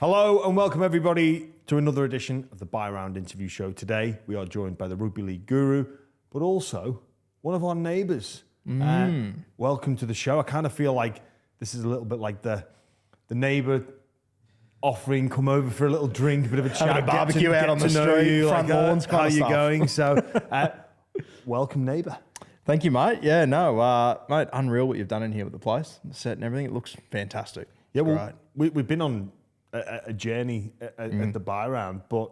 Hello and welcome everybody to another edition of the Buy Round Interview Show. Today we are joined by the Rugby League Guru, but also one of our neighbours. Welcome to the show. I kind of feel like this is a little bit like the neighbour offering, come over for a little drink, a bit of a chat, having a barbecue out on the street, front lawns, how kind of you stuff. going? So, welcome neighbour. Thank you, mate. Yeah, no, mate, unreal what you've done in here with the place, the set and everything. It looks fantastic. Yeah, It's well, we've been on a journey at the Buy Round, but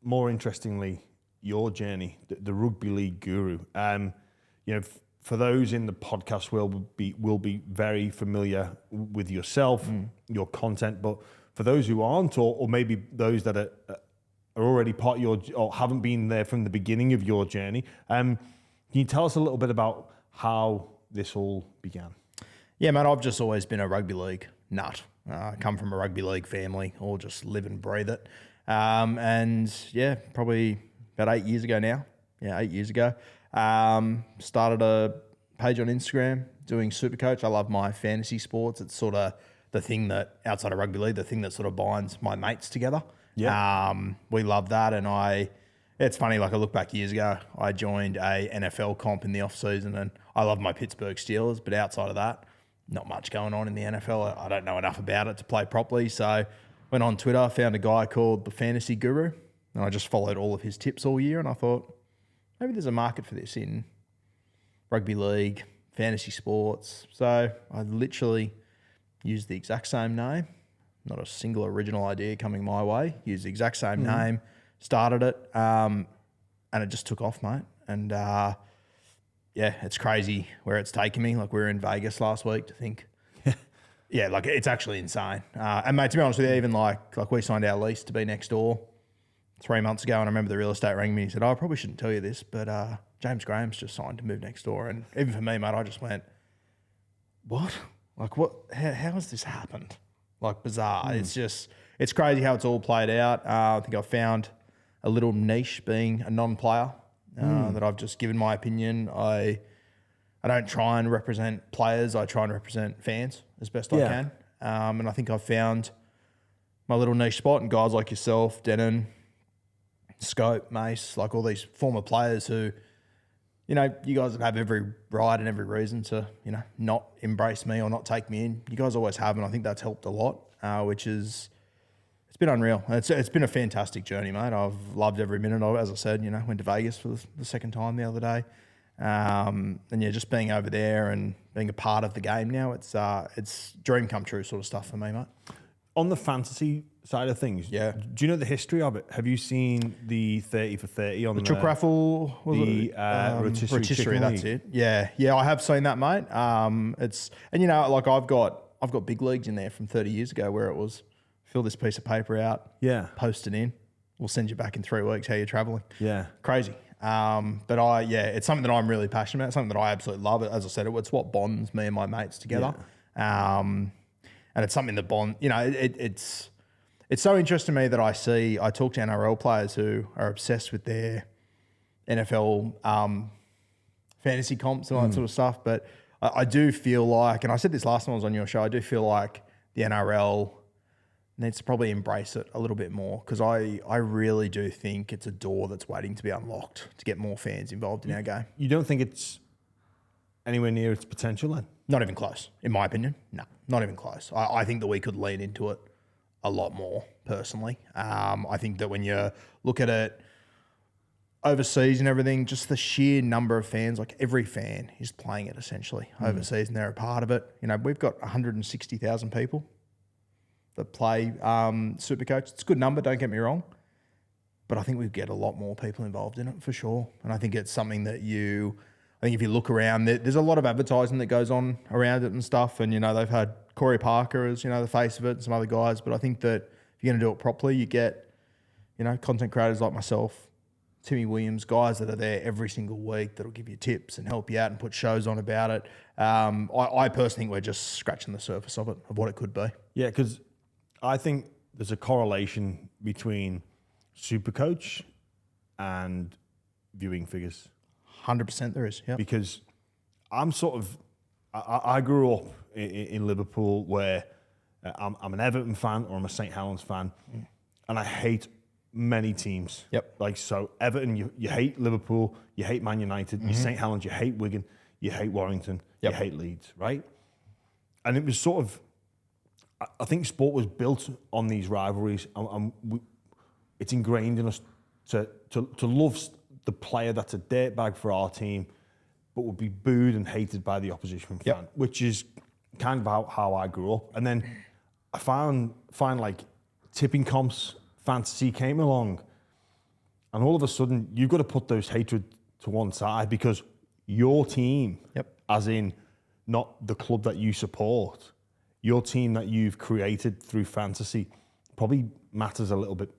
more interestingly, your journey, the Rugby League Guru. For those in the podcast world will be very familiar with yourself, your content, but for those who aren't, or maybe those that are already part of your, or haven't been there from the beginning of your journey, can you tell us a little bit about how this all began? Yeah, mate, I've just always been a rugby league nut. I come from a rugby league family, all just live and breathe it. And yeah, probably about 8 years ago now. Yeah, 8 years ago. Started a page on Instagram doing SuperCoach. I love my fantasy sports. It's sort of the thing that, outside of rugby league, the thing that sort of binds my mates together. Yeah. We love that. And it's funny, like I look back years ago, I joined a NFL comp in the off season and I love my Pittsburgh Steelers, but outside of that, not much going on in the NFL. I don't know enough about it to play properly. So went on Twitter, found a guy called the Fantasy Guru, and I just followed all of his tips all year. And I thought, maybe there's a market for this in rugby league, fantasy sports. So I literally used the exact same name, not a single original idea coming my way, used the exact same name, started it, and it just took off, mate. And yeah, it's crazy where it's taken me. Like we were in Vegas last week to think. Yeah, like it's actually insane. And mate, to be honest with you, even like we signed our lease to be next door 3 months ago, and I remember the real estate rang me and he said, "Oh, I probably shouldn't tell you this, but James Graham's just signed to move next door." And even for me, mate, I just went, "What? Like what? How has this happened?" Like bizarre. It's crazy how it's all played out. I think I've found a little niche being a non-player. That I've just given my opinion. I don't try and represent players. I try and represent fans as best I can. And I think I've found my little niche spot, and guys like yourself, Denon, Scope, Mace, like all these former players who, you guys have every right and every reason to, not embrace me or not take me in. You guys always have, and I think that's helped a lot, it's been unreal. It's been a fantastic journey, mate. I've loved every minute of it. As I said, went to Vegas for the second time the other day. And yeah, just being over there and being a part of the game now, it's dream come true sort of stuff for me, mate. On the fantasy side of things, do you know the history of it? Have you seen the 30 for 30 on the chook raffle? Rotisserie, that's it. Yeah, I have seen that, mate. Like I've got big leagues in there from 30 years ago where it was, fill this piece of paper out, post it in, we'll send you back in 3 weeks how you're traveling. Yeah. Crazy. But it's something that I'm really passionate about, something that I absolutely love. As I said, it's what bonds me and my mates together. And it's something that it's so interesting to me that I talk to NRL players who are obsessed with their NFL fantasy comps and all that sort of stuff. But I do feel like, and I said this last time I was on your show, I do feel like the NRL needs to probably embrace it a little bit more, because I really do think it's a door that's waiting to be unlocked to get more fans involved in our game. You don't think it's anywhere near its potential then? Not even close, in my opinion. No, not even close. I think that we could lean into it a lot more, personally. I think that when you look at it overseas and everything, just the sheer number of fans, like every fan is playing it essentially overseas and they're a part of it. We've got 160,000 people that play SuperCoach. It's a good number, don't get me wrong, but I think we'd get a lot more people involved in it for sure. And I think it's something that I think if you look around, there's a lot of advertising that goes on around it and stuff. And, they've had Corey Parker as, the face of it and some other guys. But I think that if you're going to do it properly, you get, content creators like myself, Timmy Williams, guys that are there every single week that'll give you tips and help you out and put shows on about it. I personally think we're just scratching the surface of it, of what it could be. Yeah, because I think there's a correlation between SuperCoach and viewing figures. 100% there is, yeah. Because I grew up in Liverpool where I'm an Everton fan or I'm a St. Helens fan, and I hate many teams. Yep. Like, so Everton, you hate Liverpool, you hate Man United, you St. Helens, you hate Wigan, you hate Warrington, you hate Leeds, right? And it was sort of, I think sport was built on these rivalries, and it's ingrained in us to love the player that's a dirtbag for our team, but would be booed and hated by the opposition fan, which is kind of how I grew up. And then I find like tipping comps, fantasy came along, and all of a sudden you've got to put those hatred to one side because your team, as in not the club that you support, your team that you've created through fantasy probably matters a little bit.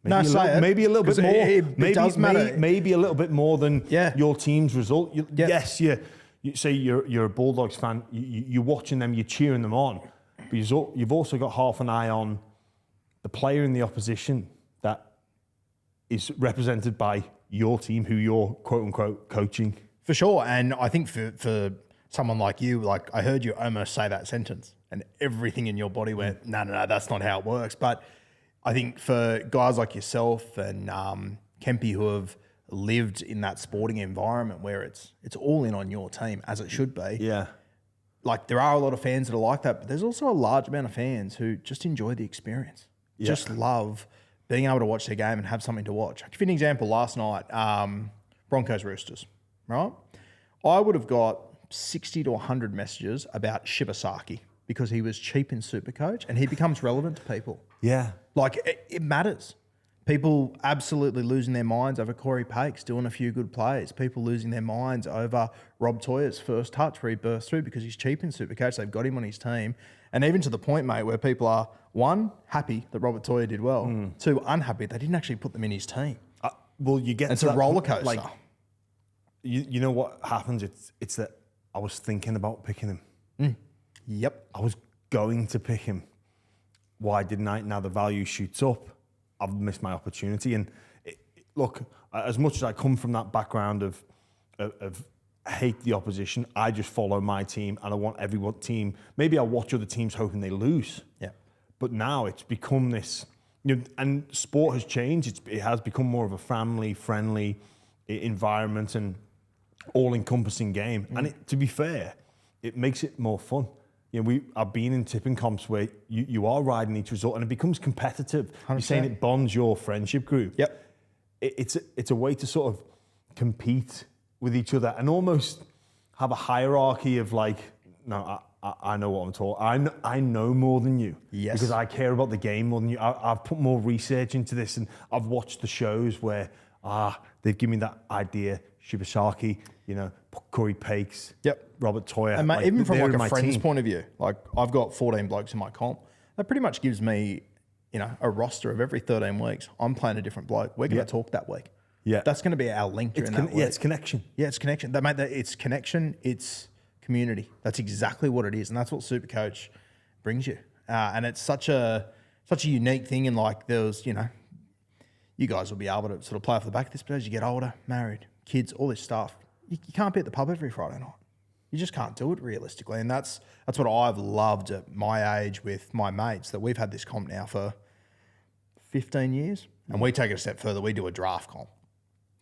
Maybe a little bit more. It does matter. Maybe a little bit more than your team's result. Yes, you say you're a Bulldogs fan. You're watching them. You're cheering them on. But you've also got half an eye on the player in the opposition that is represented by your team, who you're quote unquote coaching. For sure. And I think for someone like you, like I heard you almost say that sentence, and everything in your body went, no, that's not how it works. But I think for guys like yourself and Kempy who have lived in that sporting environment where it's all in on your team, as it should be. Yeah. Like there are a lot of fans that are like that, but there's also a large amount of fans who just enjoy the experience. Yeah. Just love being able to watch their game and have something to watch. I'll give you an example. Last night, Broncos Roosters, right? I would have got 60 to 100 messages about Shibasaki because he was cheap in SuperCoach and he becomes relevant to people. Yeah. Like it matters. People absolutely losing their minds over Corey Pakes doing a few good plays. People losing their minds over Rob Toya's first touch where he burst through because he's cheap in SuperCoach. They've got him on his team. And even to the point, mate, where people are, one, happy that Robert Toya did well. Two, unhappy they didn't actually put them in his team. Well, you get it's a roller coaster. Like, you know what happens? It's that I was thinking about picking him. Yep. I was going to pick him. Why didn't I? Now the value shoots up. I've missed my opportunity. And look, as much as I come from that background of hate the opposition, I just follow my team and I want every team. Maybe I watch other teams hoping they lose. Yeah. But now it's become this, and sport has changed. It has become more of a family-friendly environment and all-encompassing game. And to be fair, it makes it more fun. I've been in tipping comps where you are riding each result and it becomes competitive. 100%. You're saying it bonds your friendship group. Yep. It's a way to sort of compete with each other and almost have a hierarchy of like, no, I know what I'm talking. I know more than you. Yes. Because I care about the game more than you. I've put more research into this and I've watched the shows where they've given me that idea. Shibasaki, Corey Pakes, Robert Toya. And mate, even from like a friend's point of view, like I've got 14 blokes in my comp. That pretty much gives me, a roster of every 13 weeks. I'm playing a different bloke. We're going to talk that week. Yeah. That's going to be our link during that week. Yeah, it's connection. Yeah, it's connection. It's connection. It's community. That's exactly what it is. And that's what SuperCoach brings you. And it's such a unique thing. And like there's, you guys will be able to sort of play off the back of this, but as you get older, married, kids, all this stuff, you can't be at the pub every Friday night. You just can't do it realistically. And that's what I've loved at my age with my mates, that we've had this comp now for 15 years. And we take it a step further. We do a draft comp.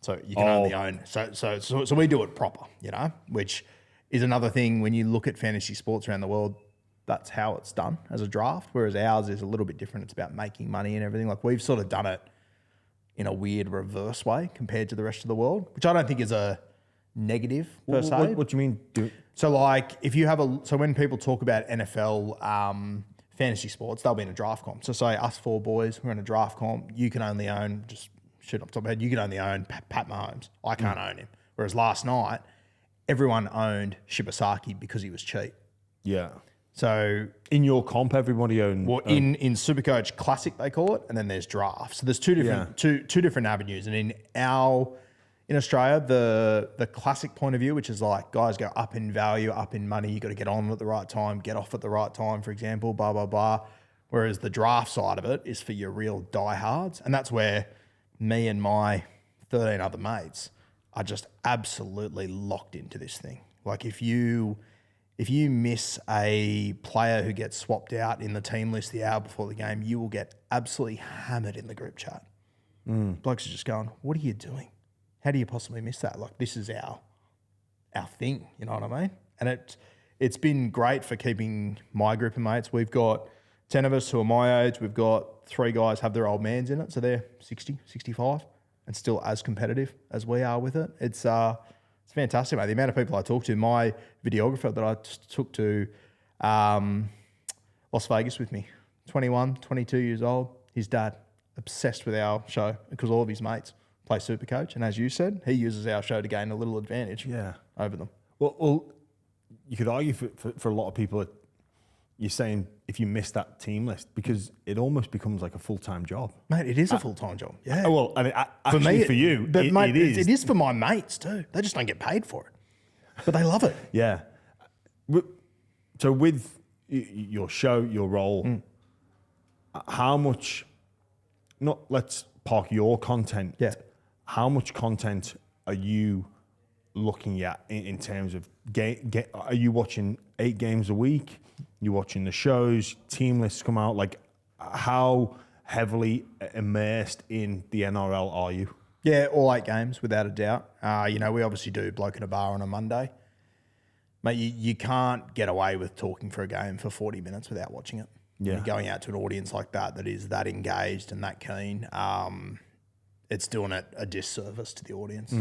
So you can only own. So we do it proper, which is another thing when you look at fantasy sports around the world, that's how it's done as a draft. Whereas ours is a little bit different. It's about making money and everything. Like we've sort of done it in a weird reverse way compared to the rest of the world, which I don't think is a negative per se. What do you mean? So like if you have so when people talk about NFL fantasy sports, they'll be in a draft comp. So say us four boys, we're in a draft comp. You can only own, just shoot off the top of my head, you can only own Pat Mahomes. I can't own him. Whereas last night, everyone owned Shibasaki because he was cheap. Yeah. So in your comp, everybody owned. Well, in SuperCoach Classic they call it, and then there's draft. So there's two different avenues. And in Australia, the classic point of view, which is like guys go up in value, up in money. You got to get on at the right time, get off at the right time, for example, blah blah blah. Whereas the draft side of it is for your real diehards, and that's where me and my 13 other mates are just absolutely locked into this thing. Like if if you miss a player who gets swapped out in the team list the hour before the game, you will get absolutely hammered in the group chat. Blokes are just going, what are you doing? How do you possibly miss that? Like, this is our thing, you know what I mean? And it's been great for keeping my group of mates. We've got 10 of us who are my age. We've got 3 guys have their old mans in it, so they're 60, 65, and still as competitive as we are with it. It's fantastic, mate. The amount of people I talk to, my videographer that I took to Las Vegas with me, 21, 22 years old, his dad, obsessed with our show because all of his mates play SuperCoach. And as you said, he uses our show to gain a little advantage over them. Well, you could argue for a lot of people, you're saying if you miss that team list, because it almost becomes like a full-time job. Mate, it is a full-time job. Yeah. Well, I mean, actually for you, but mate, it is. It is for my mates too. They just don't get paid for it. But they love it. Yeah. So with your show, your role, how much, let's park your content. Yeah. How much content are you looking at in terms of are you watching 8 games a week? You watching the shows, team lists come out? Like, how heavily immersed in the NRL are you? Yeah, all 8 games, without a doubt. We obviously do Bloke in a Bar on a Monday. Mate, you can't get away with talking for a game for 40 minutes without watching it. Yeah. You're going out to an audience like that is that engaged and that keen. It's doing it a disservice to the audience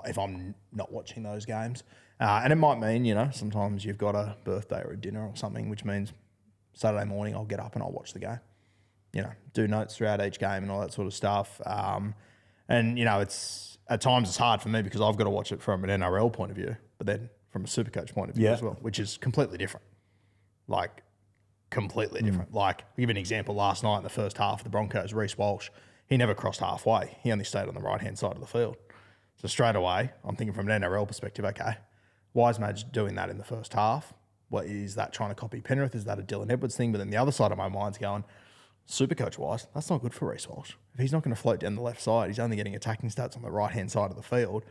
if I'm not watching those games. And it might mean, sometimes you've got a birthday or a dinner or something, which means Saturday morning I'll get up and I'll watch the game. Do notes throughout each game and all that sort of stuff. It's at times it's hard for me because I've got to watch it from an NRL point of view, but then from a SuperCoach point of view as well, which is completely different. Like, completely different. Like, I'll give you an example. Last night in the first half of the Broncos, Reece Walsh, he never crossed halfway. He only stayed on the right-hand side of the field. So straight away, I'm thinking from an NRL perspective, okay, why is Madge doing that in the first half? What is that, trying to copy Penrith? Is that a Dylan Edwards thing? But then the other side of my mind's going, SuperCoach-wise, that's not good for Reece Walsh. If he's not going to float down the left side, he's only getting attacking stats on the right-hand side of the field.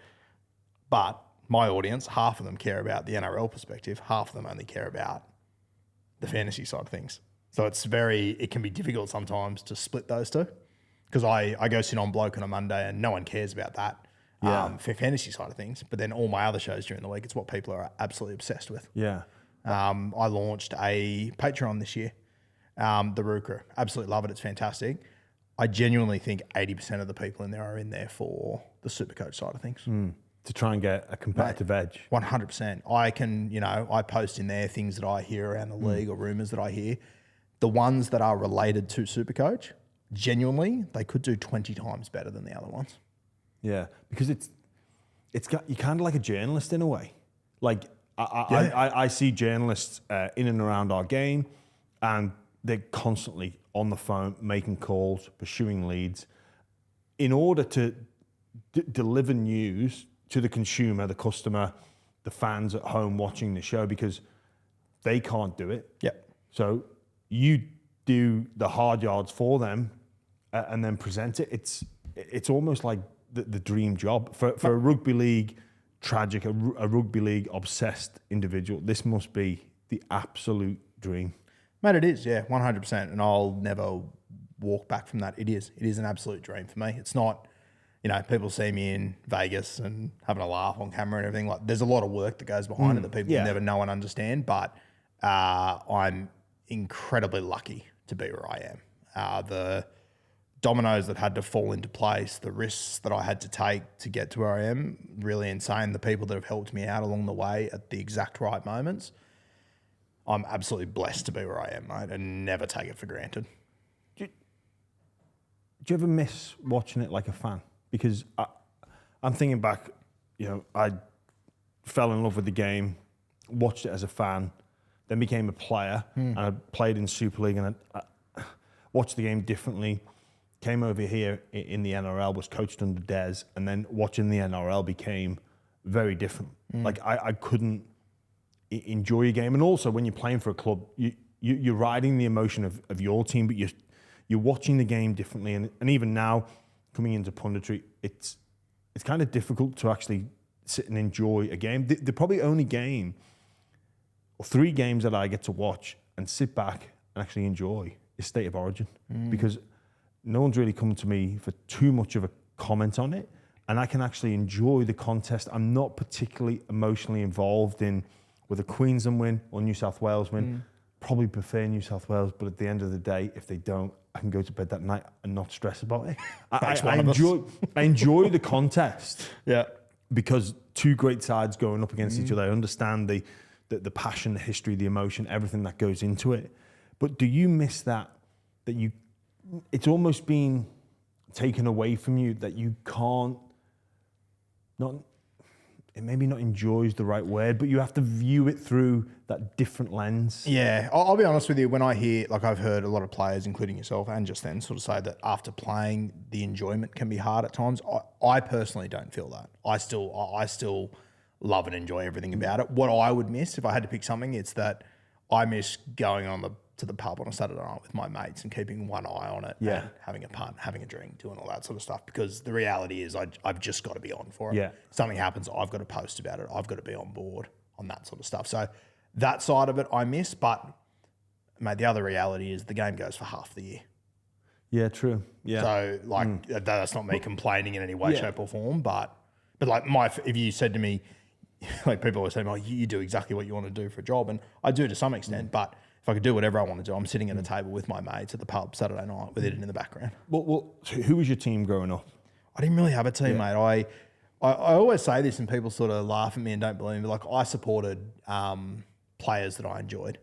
But my audience, half of them care about the NRL perspective, half of them only care about the fantasy side of things. So it can be difficult sometimes to split those two. Because I go sit on Bloke on a Monday and no one cares about that for fantasy side of things. But then all my other shows during the week, it's what people are absolutely obsessed with. Yeah. I launched a Patreon this year, the Rugby Guru. Absolutely love it. It's fantastic. I genuinely think 80% of the people in there are in there for the SuperCoach side of things. To try and get a competitive edge. 100%. I can, I post in there things that I hear around the league or rumours that I hear. The ones that are related to SuperCoach, genuinely, they could do 20 times better than the other ones. Yeah, because you're kind of like a journalist in a way. Like I see journalists in and around our game, and they're constantly on the phone, making calls, pursuing leads, in order to deliver news to the consumer, the customer, the fans at home watching the show, because they can't do it. Yep. So you do the hard yards for them and then present it. It's almost like the dream job for a rugby league tragic, a rugby league obsessed individual. This must be the absolute dream. Mate, it is, yeah, 100%. And I'll never walk back from that. It is an absolute dream for me. It's not, people see me in Vegas and having a laugh on camera and everything. Like, there's a lot of work that goes behind it that people never know and understand. But I'm incredibly lucky to be where I am. The dominoes that had to fall into place, the risks that I had to take to get to where I am, really insane. The people that have helped me out along the way at the exact right moments. I'm absolutely blessed to be where I am, mate, and never take it for granted. Do you ever miss watching it like a fan? Because I'm thinking back, I fell in love with the game, watched it as a fan, then became a player, and I played in Super League, and I watched the game differently. Came over here in the NRL, was coached under Des, and then watching the NRL became very different. Like, I couldn't enjoy a game. And also, when you're playing for a club, you're riding the emotion of your team, but you're watching the game differently. And even now, coming into punditry, it's kind of difficult to actually sit and enjoy a game. The probably only game 3 games that I get to watch and sit back and actually enjoy is State of Origin, because no one's really come to me for too much of a comment on it, and I can actually enjoy the contest. I'm not particularly emotionally involved in whether Queensland win or New South Wales win. Probably prefer New South Wales, but at the end of the day, if they don't, I can go to bed that night and not stress about it. I enjoy the contest. Yeah. Because 2 great sides going up against each other. I understand the passion, the history, the emotion, everything that goes into it. But do you miss that it's almost been taken away from you, that you can't, maybe not enjoy is the right word, but you have to view it through that different lens? Yeah, I'll be honest with you. When I hear, like, I've heard a lot of players, including yourself and just then, sort of say that after playing, the enjoyment can be hard at times. I personally don't feel that. I still love and enjoy everything about it. What I would miss, if I had to pick something, it's that I miss going to the pub on a Saturday night with my mates and keeping one eye on it, and having a punt, having a drink, doing all that sort of stuff. Because the reality is, I've just got to be on for it. Yeah. Something happens, I've got to post about it. I've got to be on board on that sort of stuff. So that side of it I miss, but mate, the other reality is the game goes for half the year. Yeah, true. Yeah. So like that's not me complaining in any way, shape or form, but like if you said to me, like people always say, "Oh, you do exactly what you want to do for a job," and I do to some extent, but if I could do whatever I want to do, I'm sitting at a table with my mates at the pub Saturday night with it in the background. Well, so who was your team growing up? I didn't really have a team, mate. I always say this and people sort of laugh at me and don't believe me. Like, I supported players that I enjoyed.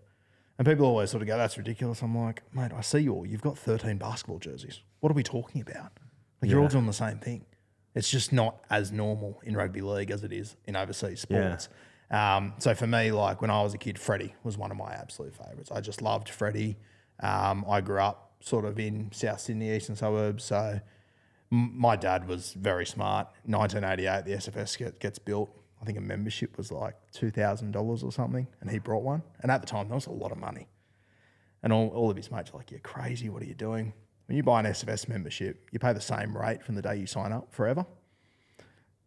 And people always sort of go, "That's ridiculous." I'm like, mate, I see you've got 13 basketball jerseys. What are we talking about? Like, you're all doing the same thing. It's just not as normal in rugby league as it is in overseas sports. So for me, like when I was a kid, Freddie was one of my absolute favourites. I just loved Freddie. I grew up sort of in South Sydney, eastern suburbs. So my dad was very smart. 1988, the SFS gets built. I think a membership was like $2,000 or something, and he brought one. And at the time, that was a lot of money. And all of his mates were like, "You're crazy. What are you doing?" When you buy an SFS membership, you pay the same rate from the day you sign up forever.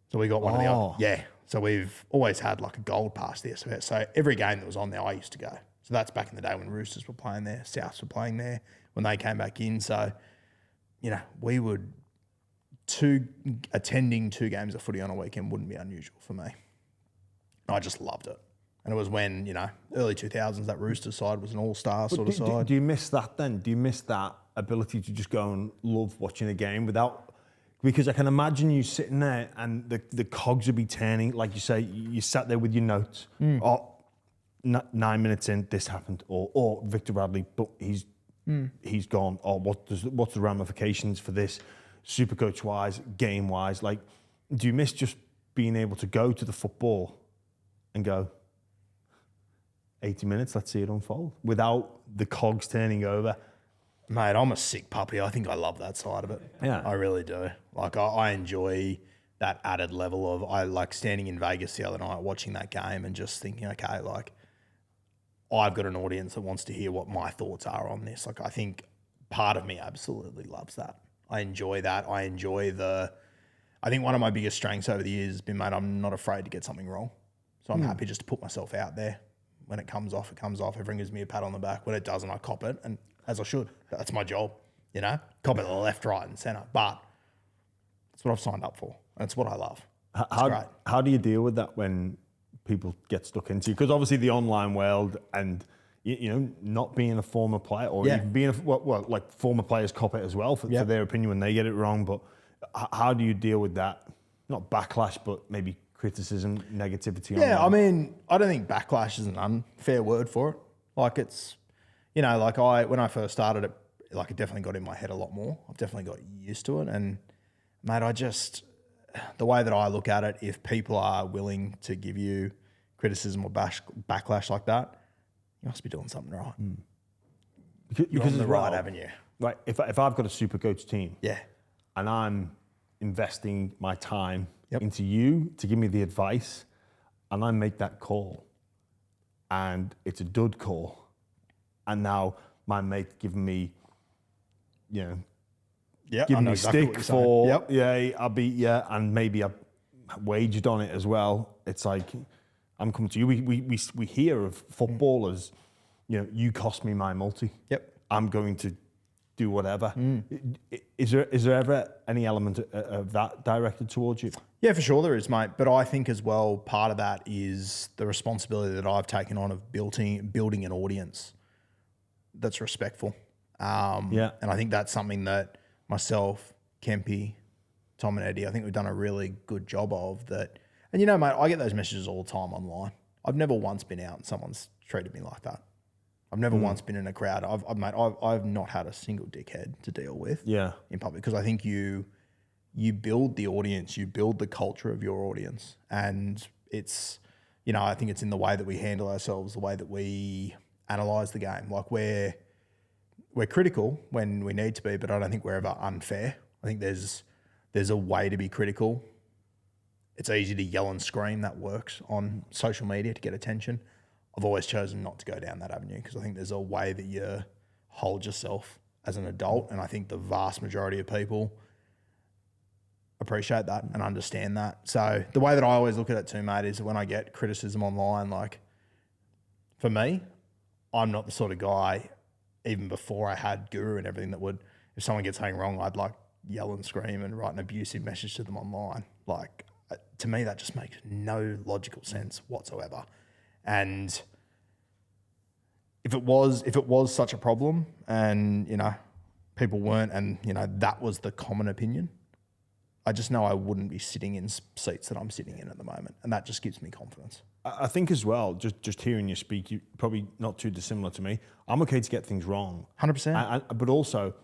So we got one of the other. Yeah. So we've always had like a gold pass to the SFS. So every game that was on there, I used to go. So that's back in the day when Roosters were playing there, Souths were playing there, when they came back in. So, we would attending 2 games of footy on a weekend wouldn't be unusual for me. I just loved it. And it was when, early 2000s, that Roosters side was an all-star sort of side. Do you miss that then? Do you miss that ability to just go and love watching a game without... Because I can imagine you sitting there and the cogs would be turning. Like you say, you sat there with your notes. 9 minutes in, this happened. Or Victor Bradley, but he's gone. Or what's the ramifications for this, SuperCoach-wise, game-wise? Like, do you miss just being able to go to the football and go, 80 minutes, let's see it unfold, without the cogs turning over? Mate, I'm a sick puppy. I think I love that side of it. Yeah. I really do. Like, I enjoy that added level of, I like standing in Vegas the other night watching that game and just thinking, okay, like, I've got an audience that wants to hear what my thoughts are on this. Like, I think part of me absolutely loves that. I enjoy that. I think one of my biggest strengths over the years has been, mate, I'm not afraid to get something wrong. So I'm happy just to put myself out there. When it comes off, it comes off. Everyone gives me a pat on the back. When it doesn't, I cop it. And as I should. That's my job, Cop it to the left, right, and centre. But it's what I've signed up for. And it's what I love. It's great. How do you deal with that when people get stuck into you? Because obviously the online world and, not being a former player or even being like former players cop it as well for their opinion when they get it wrong. But how do you deal with that? Not backlash, but maybe criticism, negativity. Yeah, online? I mean, I don't think backlash is an unfair word for it. Like it's... when I first started it, like it definitely got in my head a lot more. I've definitely got used to it. And mate, the way that I look at it, if people are willing to give you criticism or backlash like that, you must be doing something right. You're on the right avenue. Right. If I've got a SuperCoach team, and I'm investing my time into you to give me the advice, and I make that call, and it's a dud call. And now my mate giving me, giving me stick for, I'll beat you, and maybe I've waged on it as well. It's like, I'm coming to you. We hear of footballers, you cost me my multi. Yep. I'm going to do whatever. Is there ever any element of that directed towards you? Yeah, for sure there is, mate. But I think as well, part of that is the responsibility that I've taken on of building an audience that's respectful. And I think that's something that myself, Kempy, Tom and Eddie, I think we've done a really good job of that. And mate, I get those messages all the time online. I've never once been out and someone's treated me like that. I've never once been in a crowd. I've not had a single dickhead to deal with in public, because I think you build the audience, you build the culture of your audience. And it's, I think it's in the way that we handle ourselves, the way that we analyse the game. Like we're critical when we need to be, but I don't think we're ever unfair. I think there's a way to be critical. It's easy to yell and scream. That works on social media to get attention. I've always chosen not to go down that avenue because I think there's a way that you hold yourself as an adult, and I think the vast majority of people appreciate that and understand that. So the way that I always look at it too, mate, is when I get criticism online, like for me, I'm not the sort of guy, even before I had Guru and everything, that would, if someone gets something wrong, I'd like yell and scream and write an abusive message to them online. Like to me, that just makes no logical sense whatsoever. And if it was such a problem and, people weren't, and, that was the common opinion, I just know I wouldn't be sitting in seats that I'm sitting in at the moment. And that just gives me confidence. I think as well, just hearing you speak, you're probably not too dissimilar to me. I'm okay to get things wrong. 100%. But also,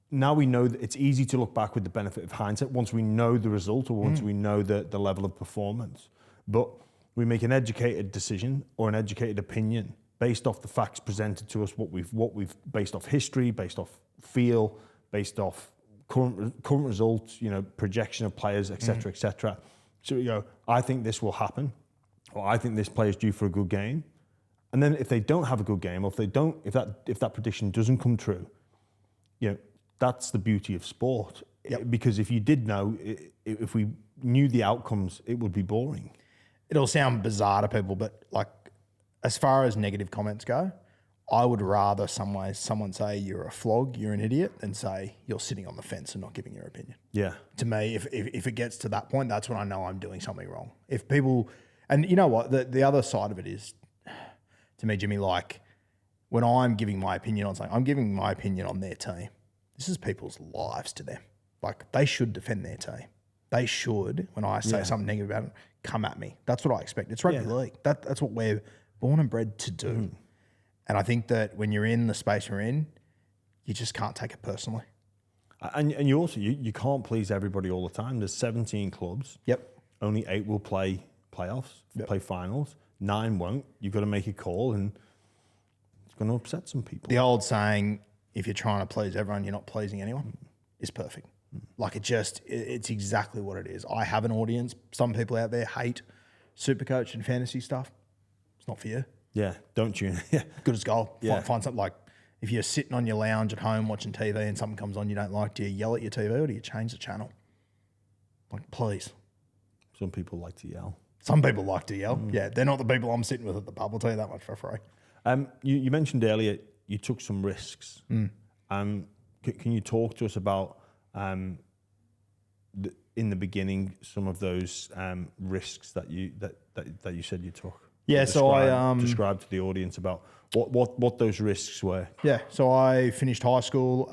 now we know that it's easy to look back with the benefit of hindsight once we know the result or once we know the level of performance. But we make an educated decision or an educated opinion based off the facts presented to us, what we've based off history, based off feel, based off current results, projection of players, etc., etc. So we go, I think this will happen, or I think this player's due for a good game. And then if they don't have a good game, or if that prediction doesn't come true, that's the beauty of sport. Because if you did know, if we knew the outcomes, it would be boring. It'll sound bizarre to people, but like as far as negative comments go, I would rather someone say you're a flog, you're an idiot, than say you're sitting on the fence and not giving your opinion. Yeah. To me, if it gets to that point, that's when I know I'm doing something wrong. If people, and you know what, the other side of it is, to me, Jimmy, like when I'm giving my opinion on something, I'm giving my opinion on their team. This is people's lives to them. Like they should defend their team. They should, when I say something negative about it, come at me. That's what I expect. It's rugby league. That's what we're born and bred to do. And I think that when you're in the space you're in, you just can't take it personally. And you also, you can't please everybody all the time. There's 17 clubs. Yep. Only 8 will play playoffs, play finals. 9 won't. You've got to make a call, and it's going to upset some people. The old saying, if you're trying to please everyone, you're not pleasing anyone, is perfect. Like it's exactly what it is. I have an audience. Some people out there hate SuperCoach and fantasy stuff. It's not for you. Yeah, don't you? Yeah. Good as gold. Find something like, if you're sitting on your lounge at home watching TV and something comes on you don't like, do you yell at your TV or do you change the channel? Like, please. Some people like to yell. Some people like to yell. Yeah, they're not the people I'm sitting with at the pub. I'll tell you that much for free. You mentioned earlier you took some risks. Can you talk to us about, in the beginning, some of those risks that you said you took? Yeah, so I describe to the audience about what those risks were. Yeah, so I finished high school.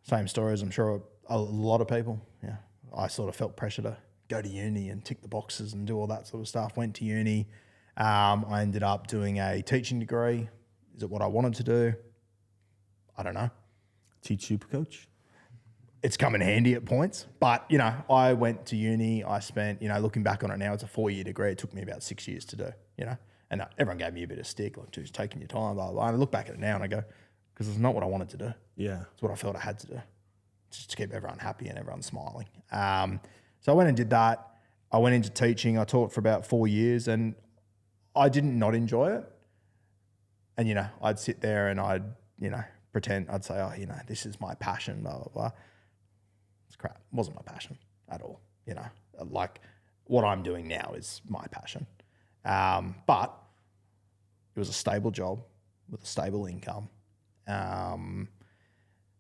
Same story as I'm sure a lot of people. Yeah, I sort of felt pressure to go to uni and tick the boxes and do all that sort of stuff. Went to uni. I ended up doing a teaching degree. Is it what I wanted to do? I don't know. Teach SuperCoach? It's come in handy at points. But, I went to uni. I spent, looking back on it now, it's a 4-year degree. It took me about 6 years to do, And everyone gave me a bit of stick, like, just taking your time, blah, blah, blah. And I look back at it now and I go, because it's not what I wanted to do. Yeah. It's what I felt I had to do, just to keep everyone happy and everyone smiling. So I went and did that. I went into teaching. I taught for about 4 years and I didn't not enjoy it. And, I'd sit there and I'd, pretend, I'd say, this is my passion, blah, blah, blah. It's crap. It wasn't my passion at all. Like what I'm doing now is my passion. But it was a stable job with a stable income. And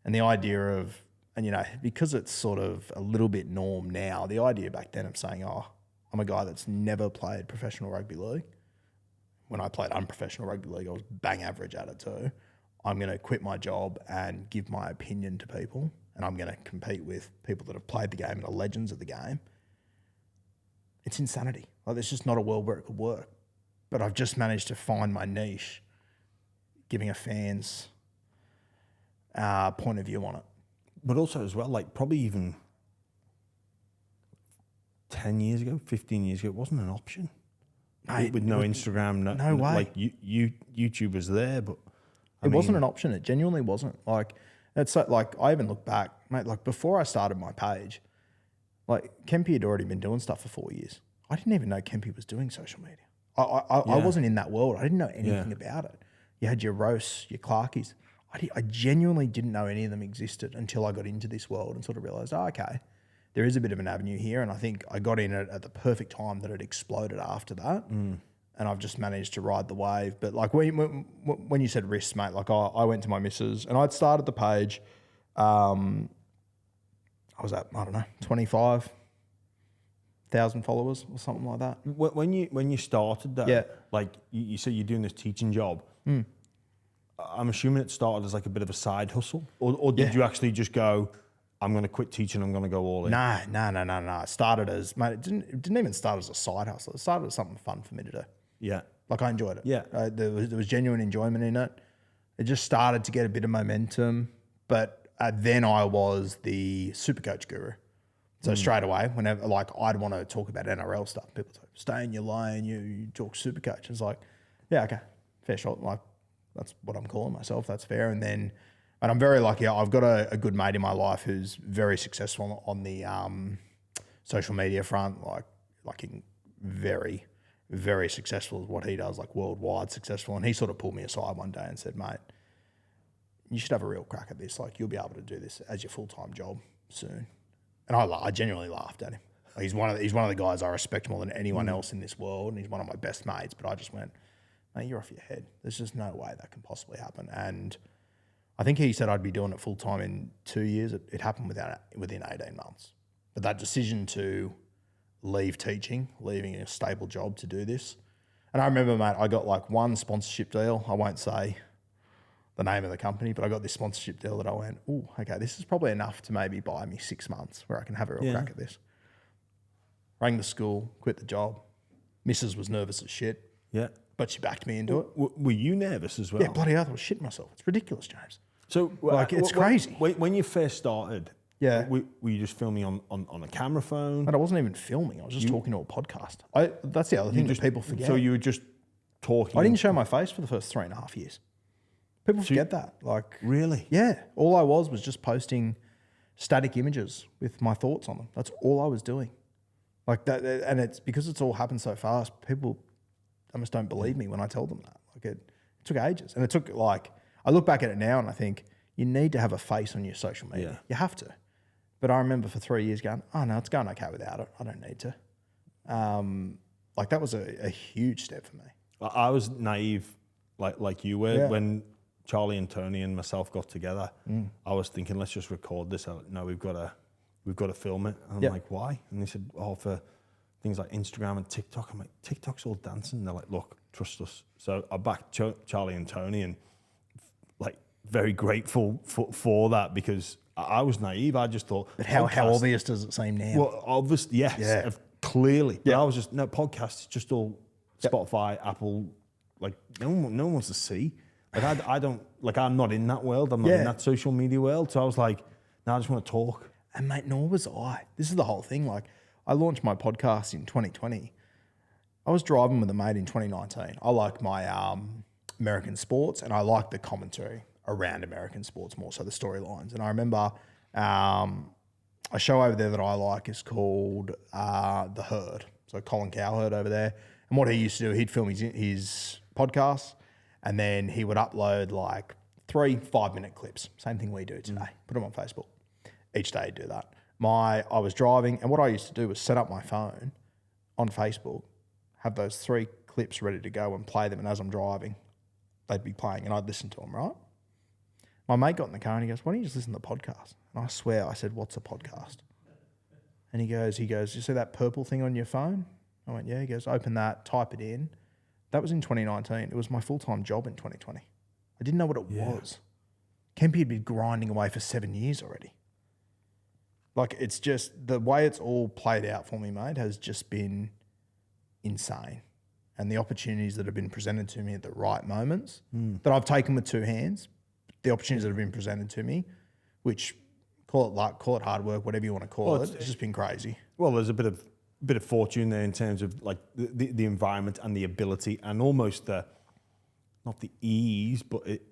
the idea of, and because it's sort of a little bit norm now, the idea back then of saying, oh, I'm a guy that's never played professional rugby league. When I played unprofessional rugby league, I was bang average at it too. I'm going to quit my job and give my opinion to people, and I'm going to compete with people that have played the game and are legends of the game. It's insanity. Like, there's just not a world where it could work. But I've just managed to find my niche, giving a fan's point of view on it. But also as well, like probably even 10 years ago, 15 years ago, it wasn't an option. Mate, with no Instagram, no way. Like YouTube was there, but it wasn't an option. It genuinely wasn't. Like, it's like, I even look back, mate, like before I started my page, like Kempy had already been doing stuff for 4 years. I didn't even know Kempy was doing social media. I wasn't in that world. I didn't know anything about it. You had your roasts, your Clarkies. I genuinely didn't know any of them existed until I got into this world and sort of realised, okay, there is a bit of an avenue here. And I think I got in it at the perfect time that it exploded after that. And I've just managed to ride the wave. But like when you said risks, mate, like I went to my missus and I'd started the page. I was at, I don't know, 25,000 followers or something like that. When you started that, like you said you're doing this teaching job, I'm assuming it started as like a bit of a side hustle, or did you actually just go, I'm going to quit teaching, I'm going to go all in? No. It started as, mate, it didn't even start as a side hustle. It started as something fun for me to do. Yeah. Like, I enjoyed it. Yeah. There was genuine enjoyment in it. It just started to get a bit of momentum. But then I was the SuperCoach guru. So straight away, whenever, like, I'd want to talk about NRL stuff, people say, stay in your lane, you talk SuperCoach. It's like, yeah, okay, fair shot. Like, that's what I'm calling myself. That's fair. And I'm very lucky. I've got a good mate in my life who's very successful on the social media front, like very, very successful at what he does, like worldwide successful. And he sort of pulled me aside one day and said, mate, you should have a real crack at this. Like, you'll be able to do this as your full-time job soon. And I genuinely laughed at him. Like, he's one of the guys I respect more than anyone else in this world, and he's one of my best mates. But I just went, mate, you're off your head. There's just no way that can possibly happen. And I think he said I'd be doing it full time in 2 years. It happened within 18 months. But that decision to leave teaching, leaving a stable job to do this. And I remember, mate, I got like one sponsorship deal. I won't say the name of the company, but I got this sponsorship deal that I went, oh, okay, this is probably enough to maybe buy me 6 months where I can have a real crack at this. Rang the school, quit the job. Missus was nervous as shit. Yeah. But she backed me into it. Were you nervous as well? Yeah, bloody hell, I was shitting myself. It's ridiculous, James. So, like, it's crazy. When you first started, yeah, were you just filming on a camera phone? But I wasn't even filming. I was just talking to a podcast. That's the other thing that people forget. So you were just talking? I didn't show my face for the first 3.5 years. People forget that. Like, really? Yeah. All I was just posting static images with my thoughts on them. That's all I was doing. Like that, and it's because it's all happened so fast. People almost don't believe me when I tell them that. Like, it took ages, and it took, like, I look back at it now and I think you need to have a face on your social media. Yeah. You have to. But I remember for 3 years going, oh no, it's going okay without it. I don't need to. Like, that was a huge step for me. I was naive, like you were when Charlie and Tony and myself got together. I was thinking, let's just record this. No, we've got to film it. And I'm like, why? And they said, oh, for things like Instagram and TikTok. I'm like, TikTok's all dancing. And they're like, look, trust us. So I backed Charlie and Tony, and like, very grateful for that, because I was naive. I just thought. But how obvious does it seem now? Well, obviously, yes, clearly. But I was just, no, podcasts, it's just all Spotify, Apple. Like, no one wants to see. Like, I don't, like, I'm not in that world. I'm not in that social media world. So I was like, no, I just want to talk. And mate, nor was I. This is the whole thing. Like, I launched my podcast in 2020. I was driving with a mate in 2019. I like my American sports, and I like the commentary around American sports more, so the storylines. And I remember a show over there that I like is called The Herd. So Colin Cowherd over there. And what he used to do, he'd film his podcasts, and then he would upload like 3 5-minute clips. Same thing we do today. Put them on Facebook. Each day he'd do that. I was driving, and what I used to do was set up my phone on Facebook, have those 3 clips ready to go and play them. And as I'm driving, they'd be playing and I'd listen to them, right? My mate got in the car and he goes, why don't you just listen to the podcast? And I swear I said, what's a podcast? And he goes, you see that purple thing on your phone? I went, yeah. He goes, open that, type it in. That was in 2019. It was my full-time job in 2020. I didn't know what it was. Kempy had been grinding away for 7 years already. Like, it's just, the way it's all played out for me, mate, has just been insane. And the opportunities that have been presented to me at the right moments, that I've taken with 2 hands, the opportunities that have been presented to me, which, call it luck, call it hard work, whatever you want to call it, it's just been crazy. Well, there's a bit of fortune there in terms of like the environment and the ability and almost not the ease, but it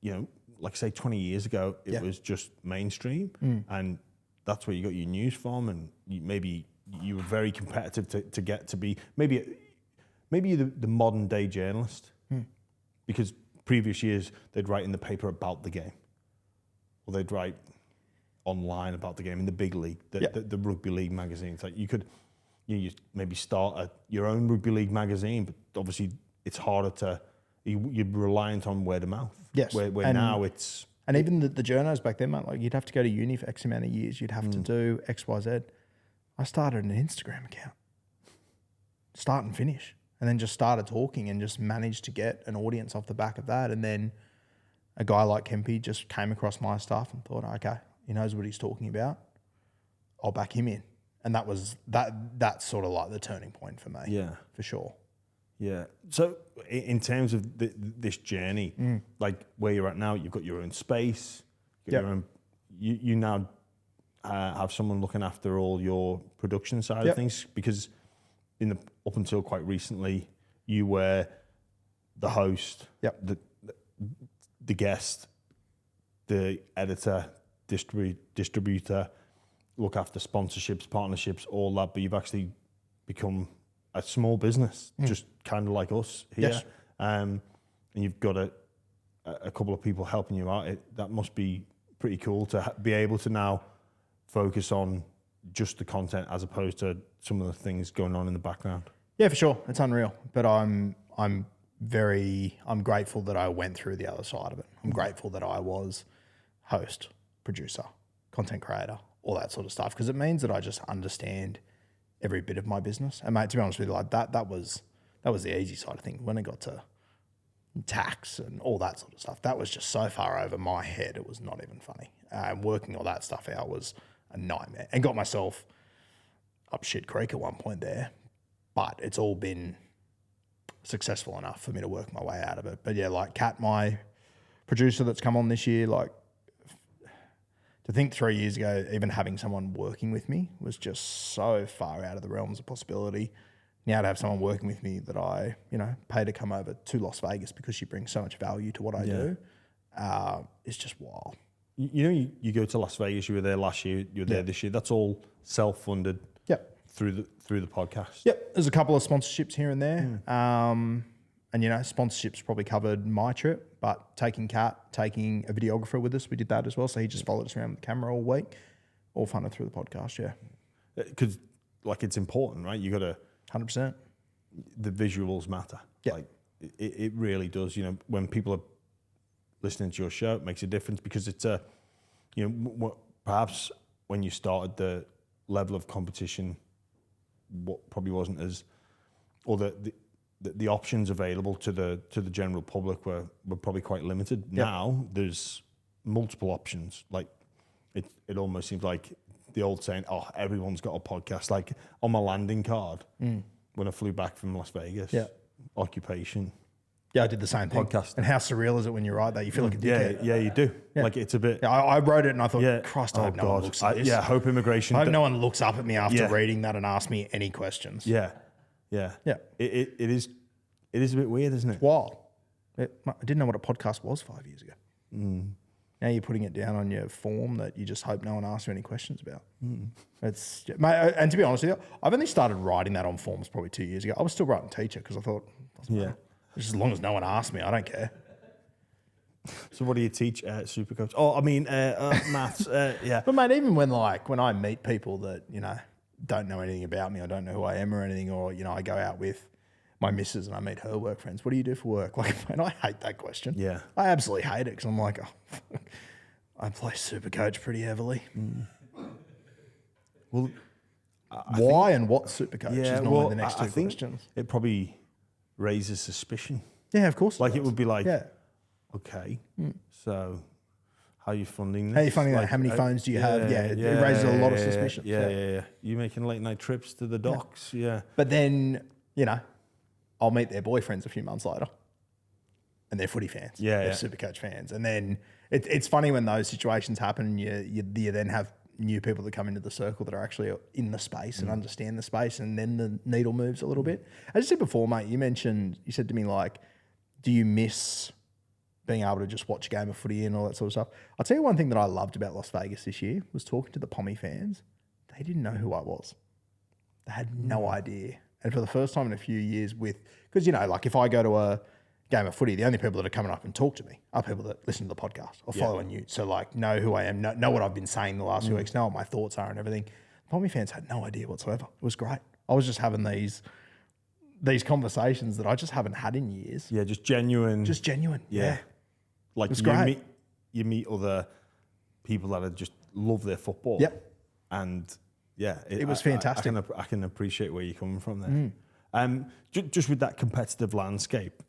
you know, like say 20 years ago, it was just mainstream and that's where you got your news from, and maybe you were very competitive to get to be maybe the modern day journalist, because previous years they'd write in the paper about the game, or they'd write online about the game in the big league, the Rugby League magazine. It's like you maybe start your own Rugby League magazine, but obviously it's harder to, you're reliant on word of mouth. Yes. Where now it's... And even the journos back then, mate, like you'd have to go to uni for X amount of years. You'd have to do X, Y, Z. I started an Instagram account. Start and finish. And then just started talking and just managed to get an audience off the back of that. And then a guy like Kempy just came across my stuff and thought, okay, he knows what he's talking about. I'll back him in. And that was that's sort of like the turning point for me. Yeah. For sure. Yeah. So in terms of this journey, like where you're at now, you've got your own space. Your own, you now have someone looking after all your production side of things, because up until quite recently, you were the host, the guest, the editor, distributor, look after sponsorships, partnerships, all that. But you've actually become a small business, just kind of like us here. Yes. And you've got a couple of people helping you out. That must be pretty cool to be able to now focus on just the content as opposed to some of the things going on in the background. Yeah, for sure. It's unreal. But I'm grateful that I went through the other side of it. I'm grateful that I was host, producer, content creator, all that sort of stuff, because it means that I just understand every bit of my business. And mate, to be honest with you, like that was the easy side of things. When it got to tax and all that sort of stuff, that was just so far over my head, it was not even funny. Working all that stuff out was a nightmare, and got myself up shit creek at one point there. But it's all been successful enough for me to work my way out of it. But yeah, like Kat, my producer that's come on this year, like to think 3 years ago, even having someone working with me was just so far out of the realms of possibility. Now to have someone working with me that I, pay to come over to Las Vegas because she brings so much value to what I do, is just wild. You go to Las Vegas, you were there last year, you were there this year. That's all self-funded through the podcast. Yep. There's a couple of sponsorships here and there. And, sponsorships probably covered my trip, but taking Kat, taking a videographer with us, we did that as well. So he just followed us around with the camera all week, all funded through the podcast, Because, it's important, right? You got to... 100%. The visuals matter. Yeah. It really does. When people are listening to your show, it makes a difference, because it's perhaps when you started, the level of competition probably wasn't as, or the options available to the general public were probably quite limited. Yep. Now there's multiple options. Like it almost seems like the old saying, "Oh, everyone's got a podcast." Like on my landing card when I flew back from Las Vegas, occupation. Yeah, I did the same thing. Podcast. And how surreal is it when you write that? You feel like a dickhead. Yeah, you do. Yeah. Like it's a bit... Yeah, I wrote it and I thought, Christ, I hope no one looks at this. Yeah, hope immigration... I hope no one looks up at me after reading that and asks me any questions. Yeah. It is a bit weird, isn't it? It's wild. I didn't know what a podcast was 5 years ago. Now you're putting it down on your form that you just hope no one asks you any questions about. It's, mate, and to be honest with you, I've only started writing that on forms probably 2 years ago. I was still writing teacher because I thought, doesn't matter. Just as long as no one asks me, I don't care. So what do you teach at SuperCoach? Oh, I mean, maths, yeah. But mate, even when I meet people that, don't know anything about me, I don't know who I am or anything, or, you know, I go out with my missus and I meet her work friends. What do you do for work? Like, man, I hate that question. Yeah. I absolutely hate it because I'm like, oh, I play SuperCoach pretty heavily. Well, why and what SuperCoach is normally the next two think questions. It probably raises suspicion. Yeah, of course. Like it would be like, yeah. okay, so how are you funding this? How are you funding that? Like, How many phones do you have? Yeah, it raises a lot of suspicion. Yeah. You making late night trips to the docks? Yeah. But then, you know, I'll meet their boyfriends a few months later and they're footy fans. They're SuperCoach fans. And then it's funny when those situations happen, you then have new people that come into the circle that are actually in the space and understand the space, and then the needle moves a little bit. As you said before, mate, you said to me, like, do you miss being able to just watch a game of footy and all that sort of stuff? I'll tell you one thing that I loved about Las Vegas this year was talking to the Pommy fans. They didn't know who I was. They had no idea. And for the first time in a few years because, you know, like if I go to a game of footy, the only people that are coming up and talk to me are people that listen to the podcast or follow on you. So like know who I am, know what I've been saying the last few weeks, know what my thoughts are and everything. The Pommy fans had no idea whatsoever. It was great. I was just having these conversations that I just haven't had in years. Yeah, just genuine. Just genuine. Yeah. Like was great. You meet other people that just love their football. Yep. And yeah, it was fantastic. I can appreciate where you're coming from there. Just with that competitive landscape,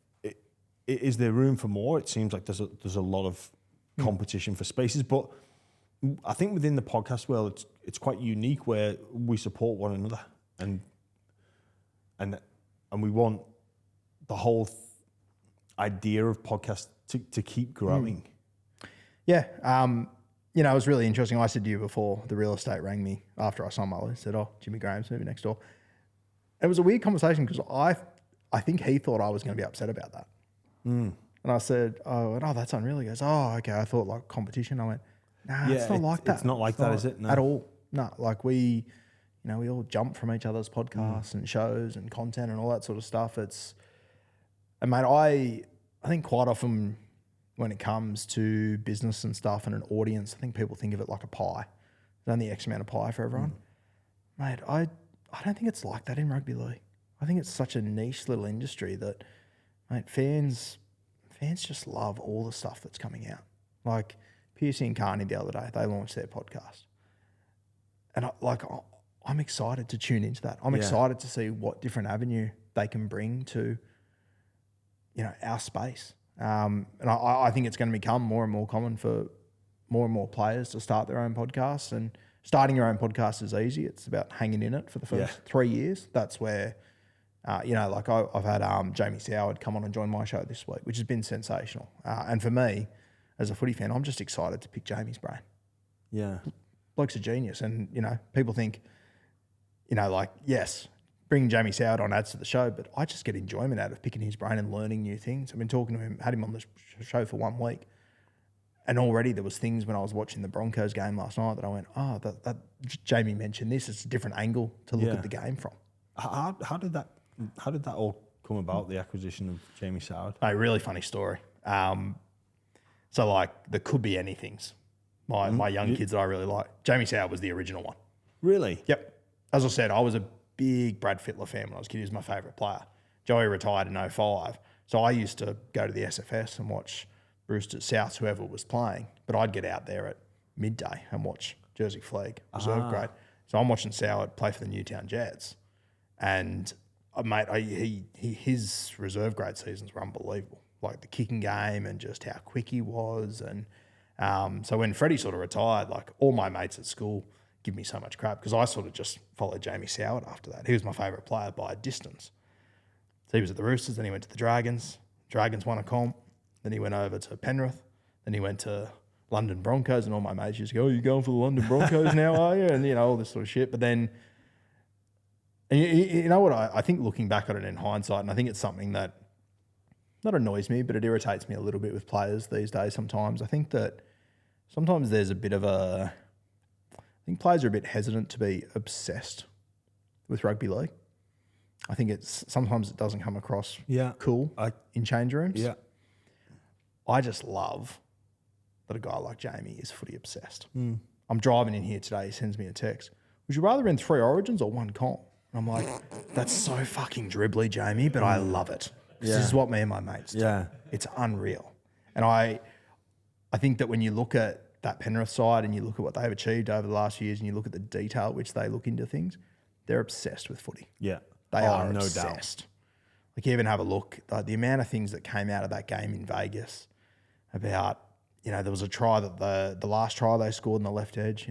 is there room for more? It seems like there's a lot of competition for spaces, but I think within the podcast world, it's quite unique where we support one another and we want the whole idea of podcast to keep growing. Yeah. You know, it was really interesting. I said to you before, the real estate rang me after I signed my lease, said, Jimmy Graham's moving next door. It was a weird conversation because I think he thought I was going to be upset about that. And I said, that's unreal. He goes, okay. I thought like competition. I went, nah, it's not like that. It's not like that, is it? No. At all. No, like we all jump from each other's podcasts and shows and content and all that sort of stuff. And mate, I think quite often when it comes to business and stuff and an audience, I think people think of it like a pie. There's only X amount of pie for everyone. Mate, I don't think it's like that in rugby league. I think it's such a niche little industry that, mate, fans just love all the stuff that's coming out. Like Piercy and Carney the other day, they launched their podcast. And I'm excited to tune into that. I'm excited to see what different avenue they can bring to, you know, our space. And I think it's going to become more and more common for more and more players to start their own podcasts. And starting your own podcast is easy. It's about hanging in it for the first 3 years. That's where, you know, like I've had Jamie Soward come on and join my show this week, which has been sensational. And for me, as a footy fan, I'm just excited to pick Jamie's brain. Yeah. Bloke's a genius. And, you know, people think, you know, like, yes, bringing Jamie Soward on adds to the show, but I just get enjoyment out of picking his brain and learning new things. I've been talking to him, had him on the show for 1 week, and already there was things when I was watching the Broncos game last night that I went, that Jamie mentioned this. It's a different angle to look at the game from. How did that all come about, the acquisition of Jamie Soward? A really funny story. So like there could be anythings. My young kids that I really like. Jamie Soward was the original one. Really? Yep. As I said, I was a big Brad Fittler fan when I was a kid. He was my favourite player. Joey retired in 2005. So I used to go to the SFS and watch Roosters, Souths, whoever was playing. But I'd get out there at midday and watch Jersey Flegg, reserve grade. So I'm watching Soward play for the Newtown Jets. And, mate, his reserve grade seasons were unbelievable. Like the kicking game and just how quick he was. And so when Freddie sort of retired, like all my mates at school give me so much crap because I sort of just followed Jamie Soward after that. He was my favourite player by a distance. So he was at the Roosters, then he went to the Dragons. Dragons won a comp. Then he went over to Penrith. Then he went to London Broncos, and all my mates used to go, you going for the London Broncos now, are you? And, you know, all this sort of shit. But then, and you know what, I think looking back at it in hindsight, and I think it's something that not annoys me, but it irritates me a little bit with players these days sometimes. I think that sometimes there's a bit of I think players are a bit hesitant to be obsessed with rugby league. I think sometimes it doesn't come across cool in change rooms. Yeah. I just love that a guy like Jamie is footy obsessed. I'm driving in here today. He sends me a text. would you rather in 3 Origins or 1 comp? And I'm like, that's so fucking dribbly, Jamie, but I love it. This is what me and my mates do. Yeah. It's unreal. And I think that when you look at that Penrith side and you look at what they've achieved over the last few years and you look at the detail at which they look into things, they're obsessed with footy. Yeah. They are no obsessed. doubt. Like, you even have a look, like the amount of things that came out of that game in Vegas about, there was a try that the last try they scored in the left edge,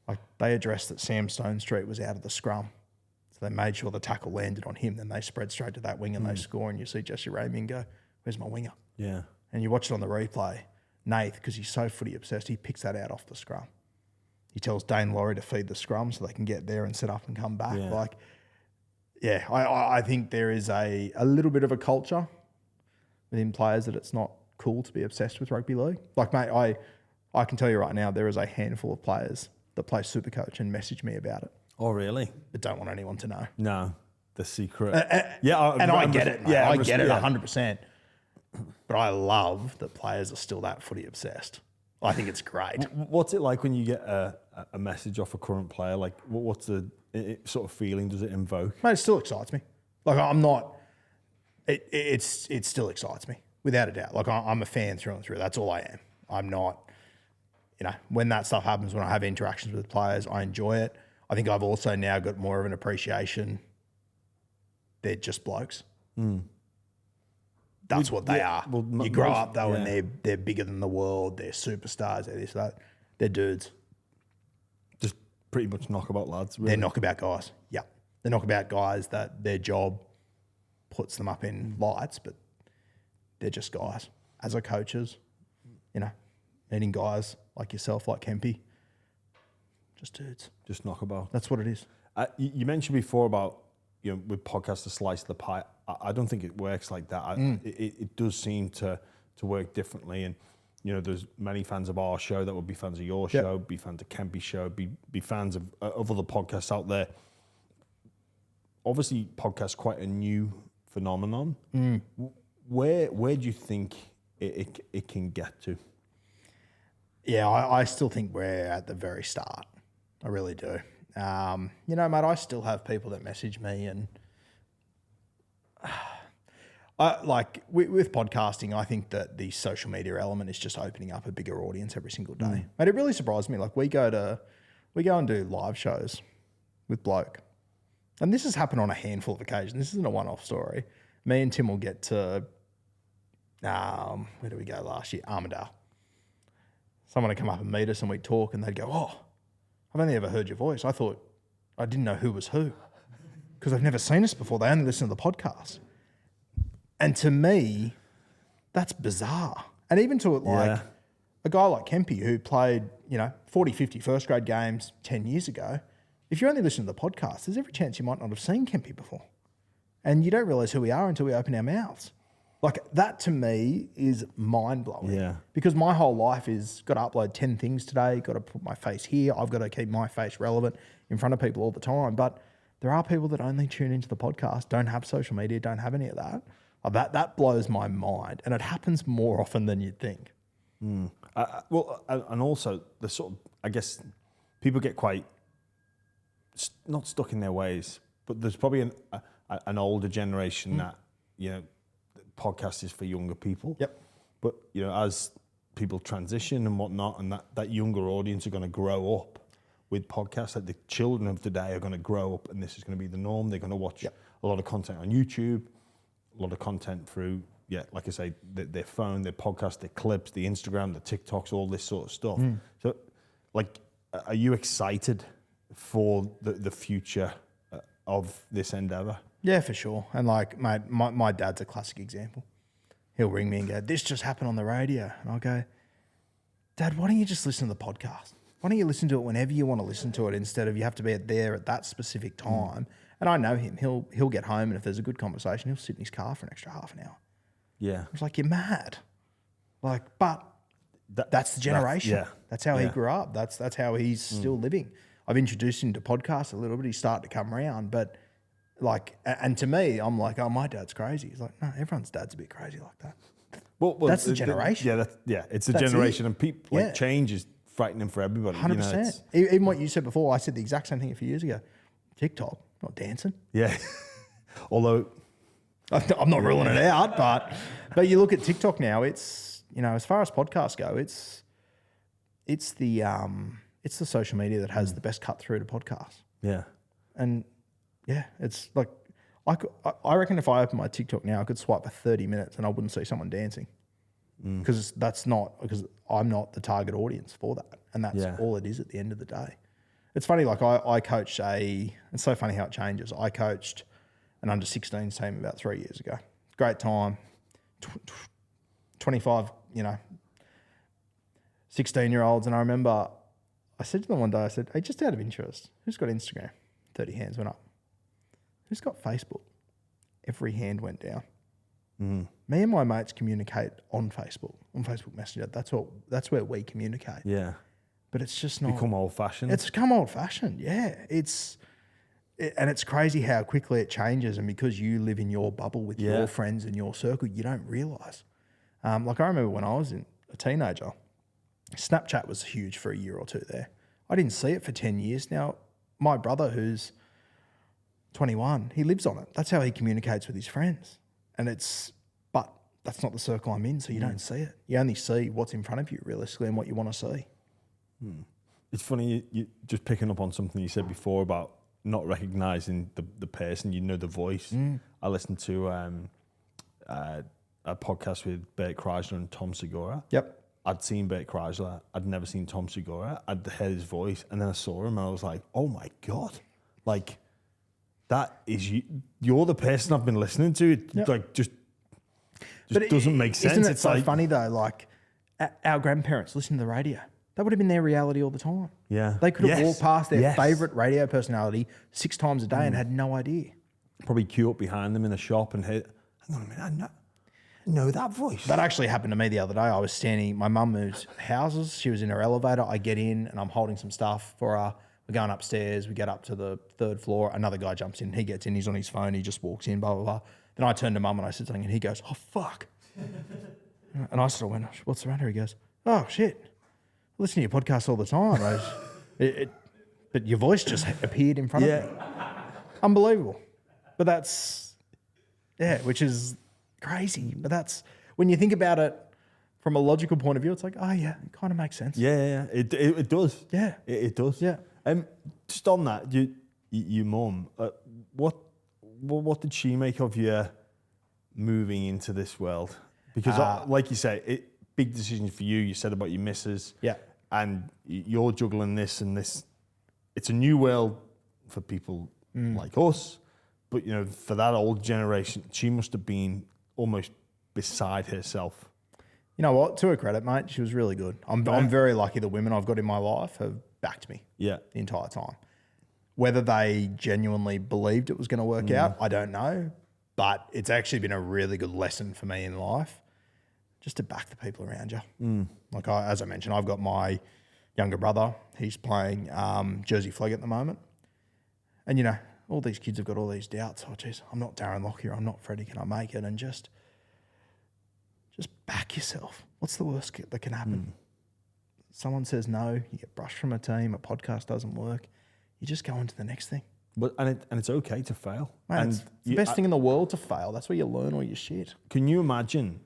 like they addressed that Sam Stonestreet was out of the scrum. So they made sure the tackle landed on him. Then they spread straight to that wing and they score. And you see Jesse Ramien go, where's my winger? Yeah. And you watch it on the replay. Nath, because he's so footy obsessed, he picks that out off the scrum. He tells Dane Laurie to feed the scrum so they can get there and set up and come back. Yeah. I think there is a little bit of a culture within players that it's not cool to be obsessed with rugby league. Like, mate, I can tell you right now, there is a handful of players that play SuperCoach and message me about it. Oh, really? But don't want anyone to know. No, the secret. I get it, mate. Yeah, I get it 100%. But I love that players are still that footy obsessed. I think it's great. What's it like when you get a message off a current player? Like, what's the sort of feeling does it invoke? Mate, it still excites me. Like, I'm not... It still excites me, without a doubt. Like, I'm a fan through and through. That's all I am. I'm not... when that stuff happens, when I have interactions with players, I enjoy it. I think I've also now got more of an appreciation. They're just blokes. That's what they are. Well, you grow up though, and they're bigger than the world. They're superstars. They're this, that. They're dudes. Just pretty much knockabout lads. Really. They're knockabout guys. Yeah, they're knockabout guys that their job puts them up in lights, but they're just guys. As are coaches, meeting guys like yourself, like Kempy. Just dudes. Just knockabout. That's what it is. You mentioned before about, with podcasts, the slice of the pie. I don't think it works like that. It does seem to work differently. And, there's many fans of our show that would be fans of your show, be fans of Kempy's show, be fans of other podcasts out there. Obviously, podcasts quite a new phenomenon. Where do you think it can get to? Yeah, I still think we're at the very start. I really do. Mate, I still have people that message me, and with podcasting, I think that the social media element is just opening up a bigger audience every single day. Mate, it really surprised me. Like, we go and do live shows with bloke, and this has happened on a handful of occasions. This isn't a one-off story. Me and Tim will get to where do we go last year? Armidale. Someone would come up and meet us, and we'd talk, and they'd go, "Oh, I've only ever heard your voice. I didn't know who was who because they've never seen us before. They only listen to the podcast." And to me, that's bizarre. And even to a guy like Kempy, who played, 40, 50 first grade games 10 years ago, if you only listen to the podcast, there's every chance you might not have seen Kempy before. And you don't realise who we are until we open our mouths. Like, that to me is mind-blowing. Yeah. Because my whole life is got to upload 10 things today, got to put my face here, I've got to keep my face relevant in front of people all the time. But there are people that only tune into the podcast, don't have social media, don't have any of that. That blows my mind. And it happens more often than you'd think. And also, the sort of, I guess, people get quite, not stuck in their ways, but there's probably an older generation that, podcast is for younger people. Yep. But, as people transition and whatnot, and that younger audience are going to grow up with podcasts, like the children of today are going to grow up and this is going to be the norm. They're going to watch a lot of content on YouTube, a lot of content through, like I say, their phone, their podcast, their clips, the Instagram, the TikToks, all this sort of stuff. So, are you excited for the future of this endeavour? Yeah, for sure. And mate, my dad's a classic example. He'll ring me and go, "This just happened on the radio." And I'll go, "Dad, why don't you just listen to the podcast? Why don't you listen to it whenever you want to listen to it instead of you have to be there at that specific time?" And I know him. He'll get home, and if there's a good conversation, he'll sit in his car for an extra half an hour. Yeah. I was like, "You're mad." But that's the generation. That's how he grew up. That's how he's still living. I've introduced him to podcasts a little bit. He's starting to come around, but and to me, I'm like, "Oh, my dad's crazy." He's like, "No, everyone's dad's a bit crazy like that." Well, that's the generation. It's a generation, and people change is frightening for everybody. 100%. Even what you said before, I said the exact same thing a few years ago. TikTok, not dancing. Yeah. Although I'm not ruling it out, but you look at TikTok now, it's, as far as podcasts go, it's the social media that has the best cut through to podcasts. Yeah. And yeah, it's like, I reckon if I open my TikTok now, I could swipe for 30 minutes and I wouldn't see someone dancing. Because I'm not the target audience for that. And that's all it is at the end of the day. It's funny, like I coached it's so funny how it changes. I coached an under 16s team about 3 years ago. Great time. 25, 16-year-olds. And I remember I said to them one day, I said, hey, just out of interest, who's got Instagram? 30 hands went up. Who's got Facebook? Every hand went down. Me and my mates communicate on Facebook Messenger. That's where we communicate. Yeah. But it's just not become old fashioned. It's become old fashioned. Yeah. And it's crazy how quickly it changes. And because you live in your bubble with your friends and your circle, you don't realize. Like I remember when I was a teenager, Snapchat was huge for a year or two there. I didn't see it for 10 years. Now, my brother, who's 21, he lives on it. That's how he communicates with his friends. But that's not the circle I'm in, so you don't see it. You only see what's in front of you realistically and what you want to see. It's funny, you just picking up on something you said before about not recognising the person, the voice. I listened to a podcast with Bert Kreisler and Tom Segura. Yep. I'd seen Bert Kreisler. I'd never seen Tom Segura. I'd heard his voice, and then I saw him, and I was like, oh my God. Like, that is you. You're the person I've been listening to. It like just doesn't make sense. Isn't it it's so like, funny though? Like our grandparents listened to the radio. That would have been their reality all the time. Yeah. They could have walked past their favourite radio personality 6 times a day and had no idea. Probably queue up behind them in a shop and hit, hang on a minute, I know that voice. That actually happened to me the other day. I was standing, my mum moves houses. She was in her elevator. I get in and I'm holding some stuff for her. We're going upstairs. We get up to the 3rd floor. Another guy jumps in. He gets in. He's on his phone. He just walks in, blah, blah, blah. Then I turned to mum and I said something and he goes, oh, fuck. And I sort of went, what's the matter? He goes, oh, shit. I listen to your podcast all the time. But your voice just appeared in front of me. Unbelievable. But that's, which is crazy. But that's, when you think about it from a logical point of view, it's like, oh, yeah, it kind of makes sense. Yeah. It does. Yeah. It does. Yeah. Just on that, your mum, what did she make of you moving into this world? Because like you say, big decision for you. You said about your missus. Yeah. And you're juggling this and this. It's a new world for people like us. But, for that old generation, she must have been almost beside herself. You know what? To her credit, mate, she was really good. I'm very lucky the women I've got in my life have backed me the entire time. Whether they genuinely believed it was going to work out, I don't know. But it's actually been a really good lesson for me in life just to back the people around you. Like as I mentioned, I've got my younger brother. He's playing Jersey Flag at the moment. And, all these kids have got all these doubts. Oh, geez, I'm not Darren Lockyer. I'm not Freddie. Can I make it? And just back yourself. What's the worst that can happen? Someone says no, you get brushed from a team, a podcast doesn't work. You just go on to the next thing. But and it's okay to fail. Mate, and it's the best thing in the world to fail. That's where you learn all your shit. Can you imagine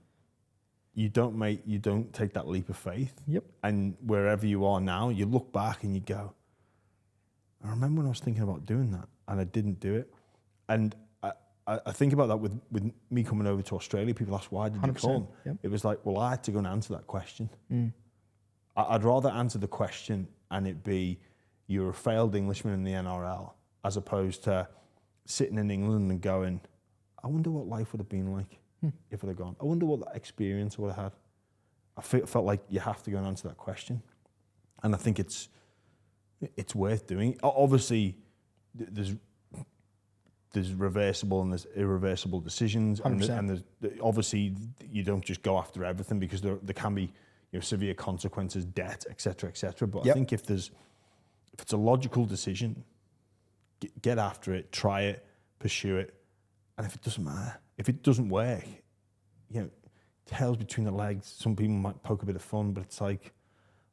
you don't take that leap of faith? Yep. And wherever you are now, you look back and you go, I remember when I was thinking about doing that and I didn't do it. And I think about that with me coming over to Australia. People ask, why did you come? Yep. It was like, well, I had to go and answer that question. I'd rather answer the question and it be, you're a failed Englishman in the NRL, as opposed to sitting in England and going, I wonder what life would have been like if I'd have gone. I wonder what that experience would have had. I felt like you have to go and answer that question. And I think it's worth doing. Obviously, there's reversible and there's irreversible decisions. And there's obviously, you don't just go after everything because there can be severe consequences, debt, et cetera, et cetera. But I think if it's a logical decision, get after it, try it, pursue it. And if it doesn't matter, if it doesn't work, tails between the legs, some people might poke a bit of fun, but it's like,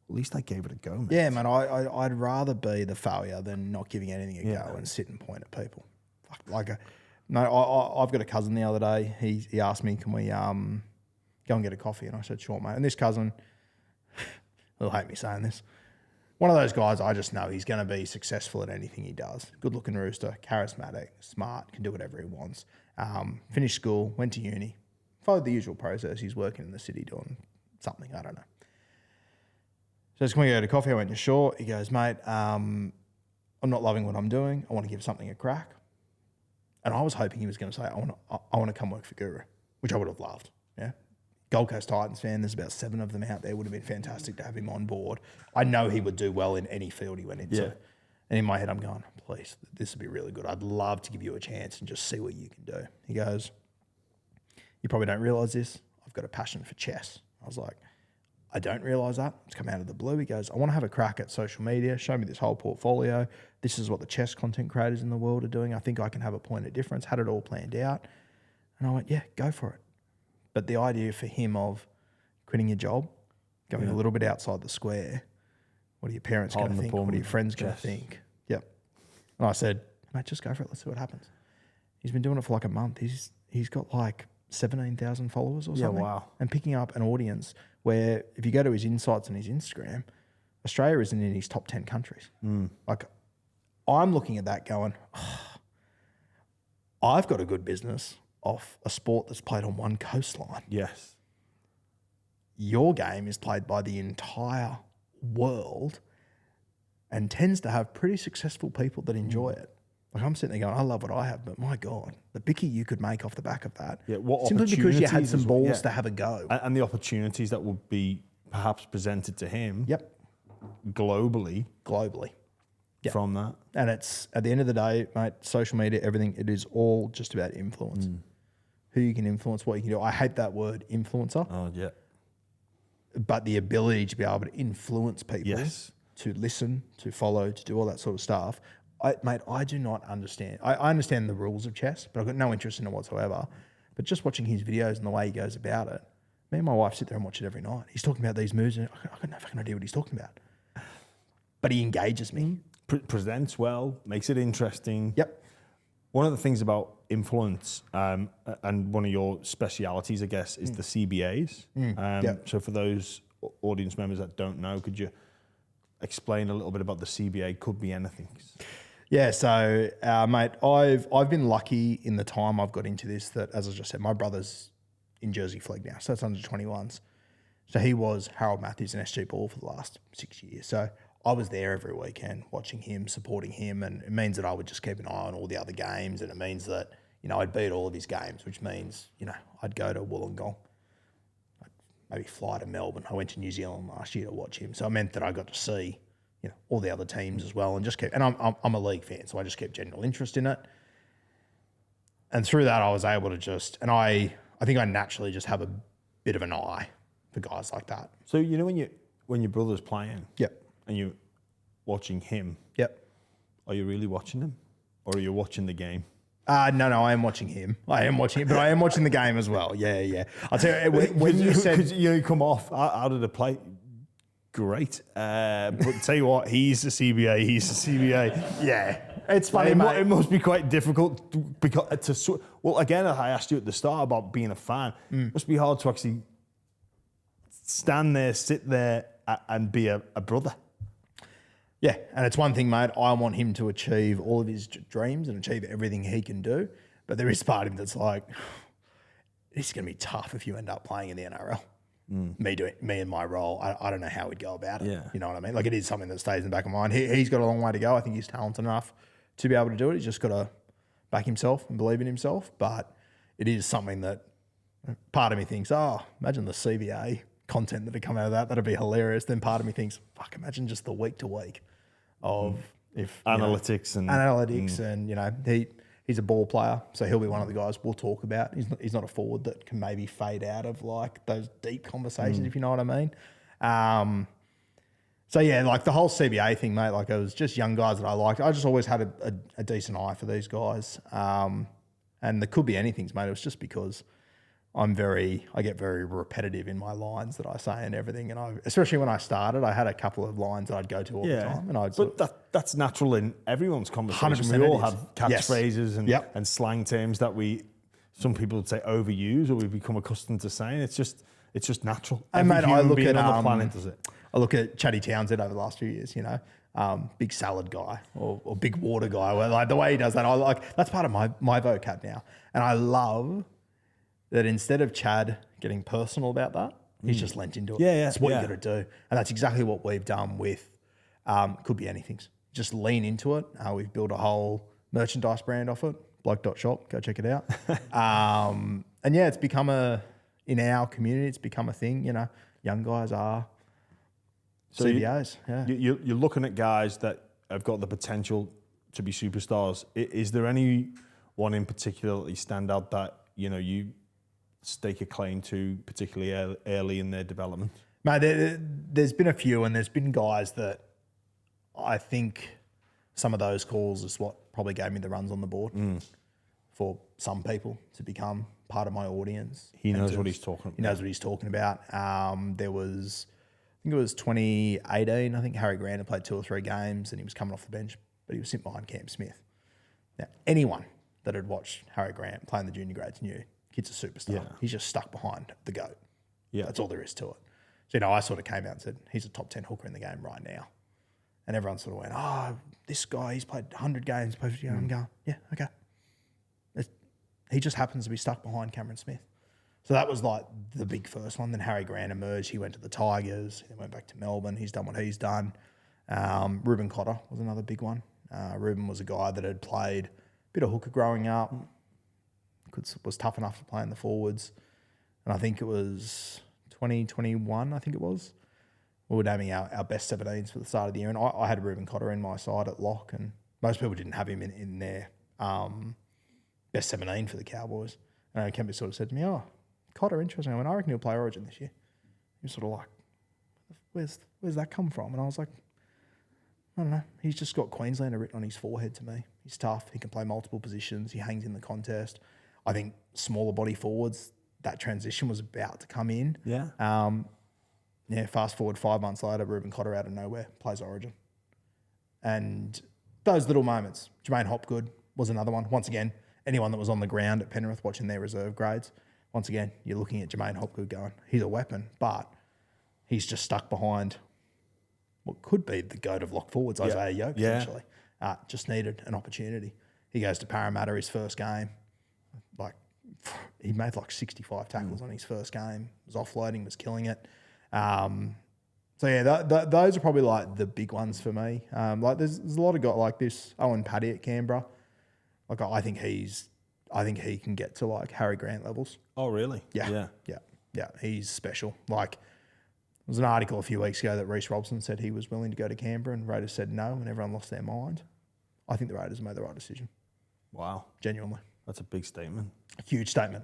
at least I gave it a go, mate. Yeah, man, I'd rather be the failure than not giving anything a go and sit and point at people. I've got a cousin the other day. He asked me, can we go and get a coffee? And I said, sure, mate. And this cousin, he'll hate me saying this, one of those guys I just know he's going to be successful at anything he does. Good-looking rooster, charismatic, smart, can do whatever he wants. Finished school, went to uni, followed the usual process. He's working in the city doing something, I don't know. So can we go to coffee? I went, sure. He goes, mate, I'm not loving what I'm doing. I want to give something a crack. And I was hoping he was going to say, I want to come work for Guru, which I would have loved. Yeah. Gold Coast Titans fan, there's about 7 of them out there. Would have been fantastic to have him on board. I know he would do well in any field he went into. Yeah. And in my head, I'm going, please, this would be really good. I'd love to give you a chance and just see what you can do. He goes, you probably don't realise this. I've got a passion for chess. I was like, I don't realise that. It's come out of the blue. He goes, I want to have a crack at social media. Show me this whole portfolio. This is what the chess content creators in the world are doing. I think I can have a point of difference. Had it all planned out. And I went, yeah, go for it. But the idea for him of quitting your job, going a little bit outside the square, what are your parents going to think? What are your friends going to think? Yep. And I said, mate, just go for it. Let's see what happens. He's been doing it for like a month. He's got like 17,000 followers or something. Yeah, wow. And picking up an audience where if you go to his insights on his Instagram, Australia isn't in his top 10 countries. Like I'm looking at that going, I've got a good business off a sport that's played on one coastline. Yes. Your game is played by the entire world and tends to have pretty successful people that enjoy it. Like I'm sitting there going, I love what I have, but my God, the bicky you could make off the back of that. Yeah, what simply because you had some balls to have a go. And the opportunities that would be perhaps presented to him. Yep. Globally. Yep. From that. And it's, at the end of the day, mate, social media, everything, it is all just about influence. Who you can influence, what you can do. I hate that word influencer. Oh, yeah. But the ability to be able to influence people, to listen, to follow, to do all that sort of stuff. I do not understand. I understand the rules of chess, but I've got no interest in it whatsoever. But just watching his videos and the way he goes about it, me and my wife sit there and watch it every night. He's talking about these moves and I got no fucking idea what he's talking about. But he engages me. Presents well, makes it interesting. Yep. One of the things about influence, and one of your specialities, I guess, is the CBAs. So for those audience members that don't know, could you explain a little bit about the CBA? Could be anything. Yeah, so mate, I've been lucky in the time I've got into this that, as I just said, my brother's in Jersey Flag now, so that's under 21s. So he was Harold Matthews and SG Ball for the last 6 years. So I was there every weekend watching him, supporting him, and it means that I would just keep an eye on all the other games, and it means that, you know, I'd beat all of his games, which means, you know, I'd go to Wollongong, I'd maybe fly to Melbourne. I went to New Zealand last year to watch him, so it meant that I got to see, you know, all the other teams as well, and just keep. And I'm a league fan, so I just kept general interest in it. And through that, I was able to just, and I think I naturally just have a bit of an eye for guys like that. So you know when your brother's playing, and you're watching him, are you really watching him, or are you watching the game? No, I am watching him. I am watching him, but I am watching the game as well. Yeah. I'll tell you, when you said you come off out of the play, great. But tell you what, he's the CBA. He's the CBA. Yeah, it's funny, mate. It must be quite difficult well, again, I asked you at the start about being a fan. It must be hard to actually stand there, sit there, and be a brother. Yeah, and it's one thing, mate, I want him to achieve all of his dreams and achieve everything he can do, but there is part of him that's like, it's going to be tough if you end up playing in the NRL. Me and my role, I don't know how we'd go about it. You know what I mean? Like, it is something that stays in the back of my mind. He's got a long way to go. I think he's talented enough to be able to do it. He's just got to back himself and believe in himself, but it is something that part of me thinks, imagine the CBA content that would come out of that. That'd be hilarious. Then part of me thinks, fuck, imagine just the week to week of if analytics and you know, he's a ball player, so he'll be one of the guys we'll talk about. He's not a forward that can maybe fade out of like those deep conversations, if you know what I mean. So yeah, like the whole CBA thing, mate, like it was just young guys that I liked. I just always had a decent eye for these guys. And there could be anything, mate. It was just because I get very repetitive in my lines that I say and everything. And especially when I started, I had a couple of lines that I'd go to all the time. And that's natural in everyone's conversation. 100% We all have catchphrases Yes. and slang terms that some people would say overuse or we become accustomed to saying. It's just natural. And Every mate, human being on the planet does it. I look at Chatty Townsend over the last few years, big salad guy or big water guy. Where, like the way he does that, that's part of my vocab now. And I love that instead of Chad getting personal about that, he's just lent into it. Yeah. It's what you got to do. And that's exactly what we've done with, could be anything. Just lean into it. We've built a whole merchandise brand off it, bloke.shop, go check it out. And yeah, it's become in our community, it's become a thing, young guys are CBAs. You're looking at guys that have got the potential to be superstars. Is there anyone in particular that you stand out that, you stake a claim to, particularly early in their development? Mate, there's been a few, and there's been guys that I think some of those calls is what probably gave me the runs on the board for some people to become part of my audience. He knows what he's talking about. He knows what he's talking about. I think it was 2018. I think Harry Grant had played 2 or 3 games and he was coming off the bench, but he was sitting behind Cam Smith. Now, anyone that had watched Harry Grant play in the junior grades knew kid's a superstar. Yeah. He's just stuck behind the GOAT. Yeah. That's all there is to it. So, I sort of came out and said, he's a top 10 hooker in the game right now. And everyone sort of went, this guy, he's played 100 games, played 50 games. I'm going, yeah, okay. He just happens to be stuck behind Cameron Smith. So that was like the big first one. Then Harry Grant emerged. He went to the Tigers. He went back to Melbourne. He's done what he's done. Reuben Cotter was another big one. Reuben was a guy that had played a bit of hooker growing up. Was tough enough to play in the forwards. And I think it was 2021, I think it was. We were naming our best 17s for the start of the year. And I had Reuben Cotter in my side at lock. And most people didn't have him in their best 17 for the Cowboys. And Kemp sort of said to me, Cotter, interesting. I reckon he'll play Origin this year. He was sort of like, where's that come from? And I was like, I don't know. He's just got Queenslander written on his forehead to me. He's tough. He can play multiple positions. He hangs in the contest. I think smaller body forwards, that transition was about to come in. Yeah. Fast forward 5 months later, Reuben Cotter out of nowhere plays Origin. And those little moments, Jermaine Hopgood was another one. Once again, anyone that was on the ground at Penrith watching their reserve grades, once again, you're looking at Jermaine Hopgood going, he's a weapon, but he's just stuck behind what could be the GOAT of lock forwards, Isaiah Yeo, essentially. Just needed an opportunity. He goes to Parramatta his first game. He made 65 tackles on his first game. Was offloading, was killing it. Those are probably the big ones for me. There's a lot of guys like this. Owen Paddy at Canberra. I think he can get to Harry Grant levels. Oh, really? Yeah. He's special. There was an article a few weeks ago that Reece Robson said he was willing to go to Canberra and Raiders said no and everyone lost their mind. I think the Raiders made the right decision. Wow. Genuinely. That's a big statement. A huge statement.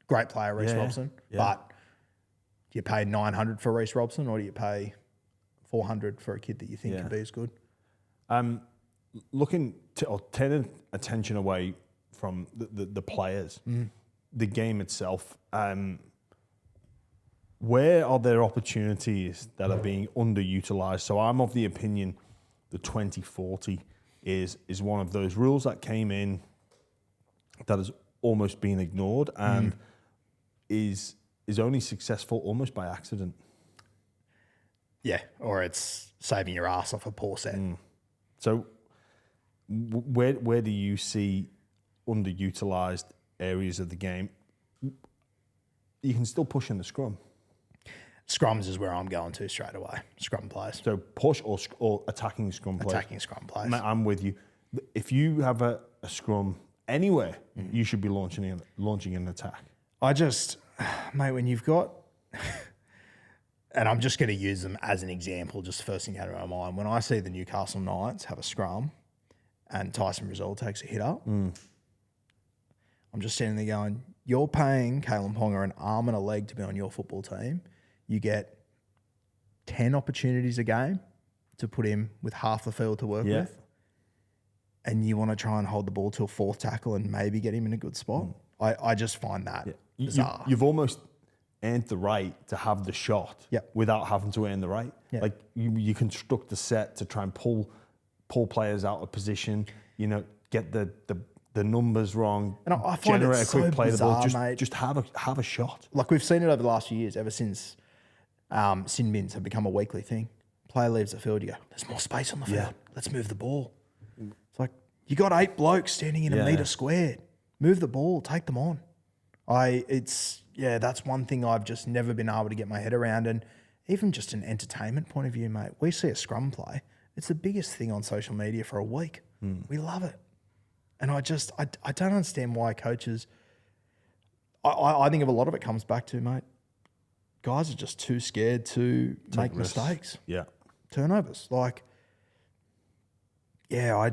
Great player, Reece Robson. Yeah. But do you pay $900 for Reece Robson or do you pay $400 for a kid that you think can be as good? Turning attention away from the players, the game itself, where are there opportunities that are being underutilised? So I'm of the opinion the 2040 is one of those rules that came in that has almost been ignored and is only successful almost by accident. Yeah, or it's saving your ass off a poor set. So where do you see underutilised areas of the game? You can still push in the scrum. Scrums is where I'm going to straight away. Scrum plays. So push or attacking scrum plays. Attacking scrum plays. I'm with you. If you have a scrum anywhere, you should be launching an attack. Mate, when you've got, and I'm just going to use them as an example, just first thing out of my mind. When I see the Newcastle Knights have a scrum and Tyson Rizal takes a hit up, I'm just sitting there going, you're paying Kalen Ponga an arm and a leg to be on your football team. You get 10 opportunities a game to put him with half the field to work with. And you want to try and hold the ball to a fourth tackle and maybe get him in a good spot. I just find that bizarre. You've almost earned the right to have the shot without having to earn the right. Yep. Like you construct a set to try and pull players out of position, get the numbers wrong, and I find generate it a quick so play bizarre, the ball, mate. just have a shot. Like we've seen it over the last few years, ever since sin bins have become a weekly thing. Player leaves the field, you go, there's more space on the field. Let's move the ball. It's like, you got 8 blokes standing in a metre squared. Move the ball, take them on. That's one thing I've just never been able to get my head around. And even just an entertainment point of view, mate, we see a scrum play. It's the biggest thing on social media for a week. We love it. And I don't understand why coaches, I think of a lot of it comes back to, mate, guys are just too scared to make mistakes. Yeah. Turnovers. Like, I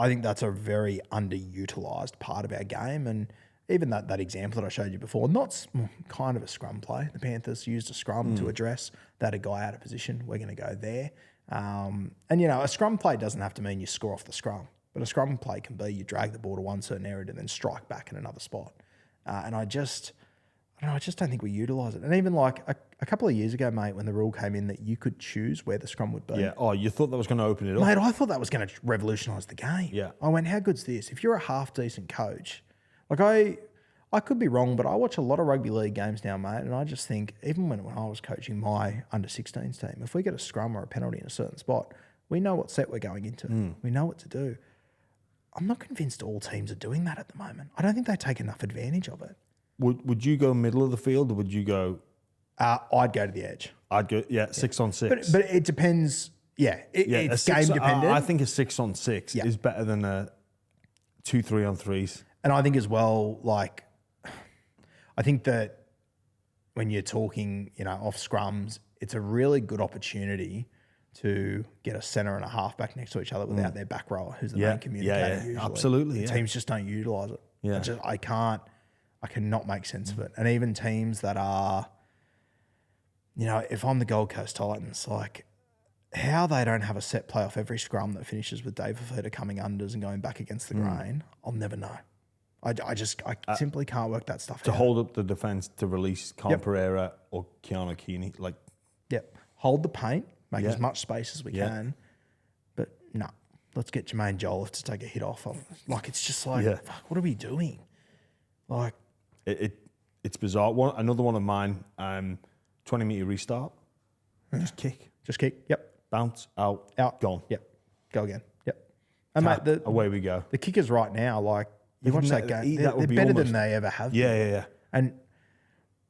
think that's a very underutilised part of our game. And even that example that I showed you before, not kind of a scrum play. The Panthers used a scrum to address that a guy out of position. We're going to go there. And, a scrum play doesn't have to mean you score off the scrum. But a scrum play can be you drag the ball to one certain area and then strike back in another spot. And I just don't think we utilise it. And even like a couple of years ago, mate, when the rule came in that you could choose where the scrum would be. Yeah. Oh, you thought that was going to open it up? Mate, I thought that was going to revolutionise the game. Yeah. I went, how good's this? If you're a half-decent coach, like I could be wrong, but I watch a lot of rugby league games now, mate, and I just think, even when I was coaching my under-16s team, if we get a scrum or a penalty in a certain spot, we know what set we're going into. We know what to do. I'm not convinced all teams are doing that at the moment. I don't think they take enough advantage of it. Would you go middle of the field or would you go? I'd go to the edge. I'd go 6 on 6. But it depends. Yeah, it's game dependent. I think a 6 on 6 is better than a 2 3 on 3s. And I think as well, like, I think that when you're talking, off scrums, it's a really good opportunity to get a centre and a halfback next to each other without their back rower, who's the main communicator usually. Absolutely. Teams just don't utilise it. Yeah. I cannot make sense of it. And even teams that are, if I'm the Gold Coast Titans, like how they don't have a set play off every scrum that finishes with Dave Fafita coming unders and going back against the grain, I'll never know. I simply can't work that stuff out. To hold up the defence to release Colin Pereira or Keanu Keeney. Hold the paint, make as much space as we can. But no, let's get Jermaine Jolliffe to take a hit off. It's just like, fuck, what are we doing? Like, it's bizarre. Another one of mine, 20-metre restart. Just kick. Yep. Bounce, out, gone. Yep. Go again. Yep. And mate, away we go. The kickers right now, like, you watch that game, they're better than they ever have been. Yeah. And,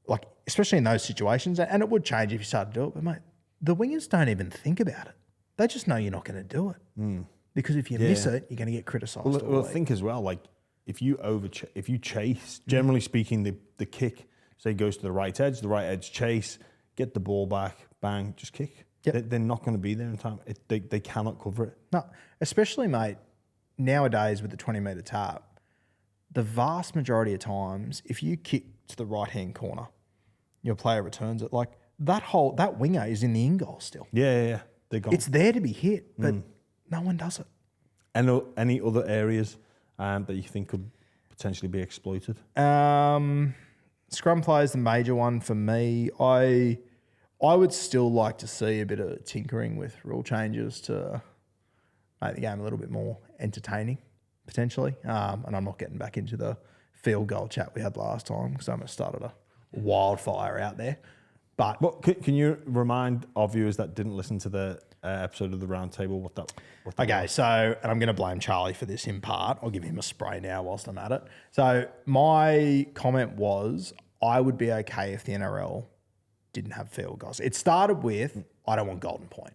like, especially in those situations, and it would change if you started to do it, but, mate, the wingers don't even think about it. They just know you're not going to do it. Because if you miss it, you're going to get criticised. Well, think as well, like, if you chase, generally speaking, the kick, say, goes to the right edge chase, get the ball back, bang, just kick. Yep. They're not going to be there in time. They cannot cover it. No, especially, mate, nowadays with the 20-metre tap, the vast majority of times, if you kick to the right-hand corner, your player returns it. Like, that winger is in the in goal still. Yeah. They're gone. It's there to be hit, but no one does it. And any other areas that you think could potentially be exploited? Scrum play is the major one for me. I would still like to see a bit of tinkering with rule changes to make the game a little bit more entertaining, potentially. And I'm not getting back into the field goal chat we had last time because I almost started a wildfire out there. But can you remind our viewers that didn't listen to the episode of the Roundtable what that okay, was? So, and I'm going to blame Charlie for this in part. I'll give him a spray now whilst I'm at it. So my comment was I would be okay if the NRL didn't have field goals. It started with, I don't want Golden Point.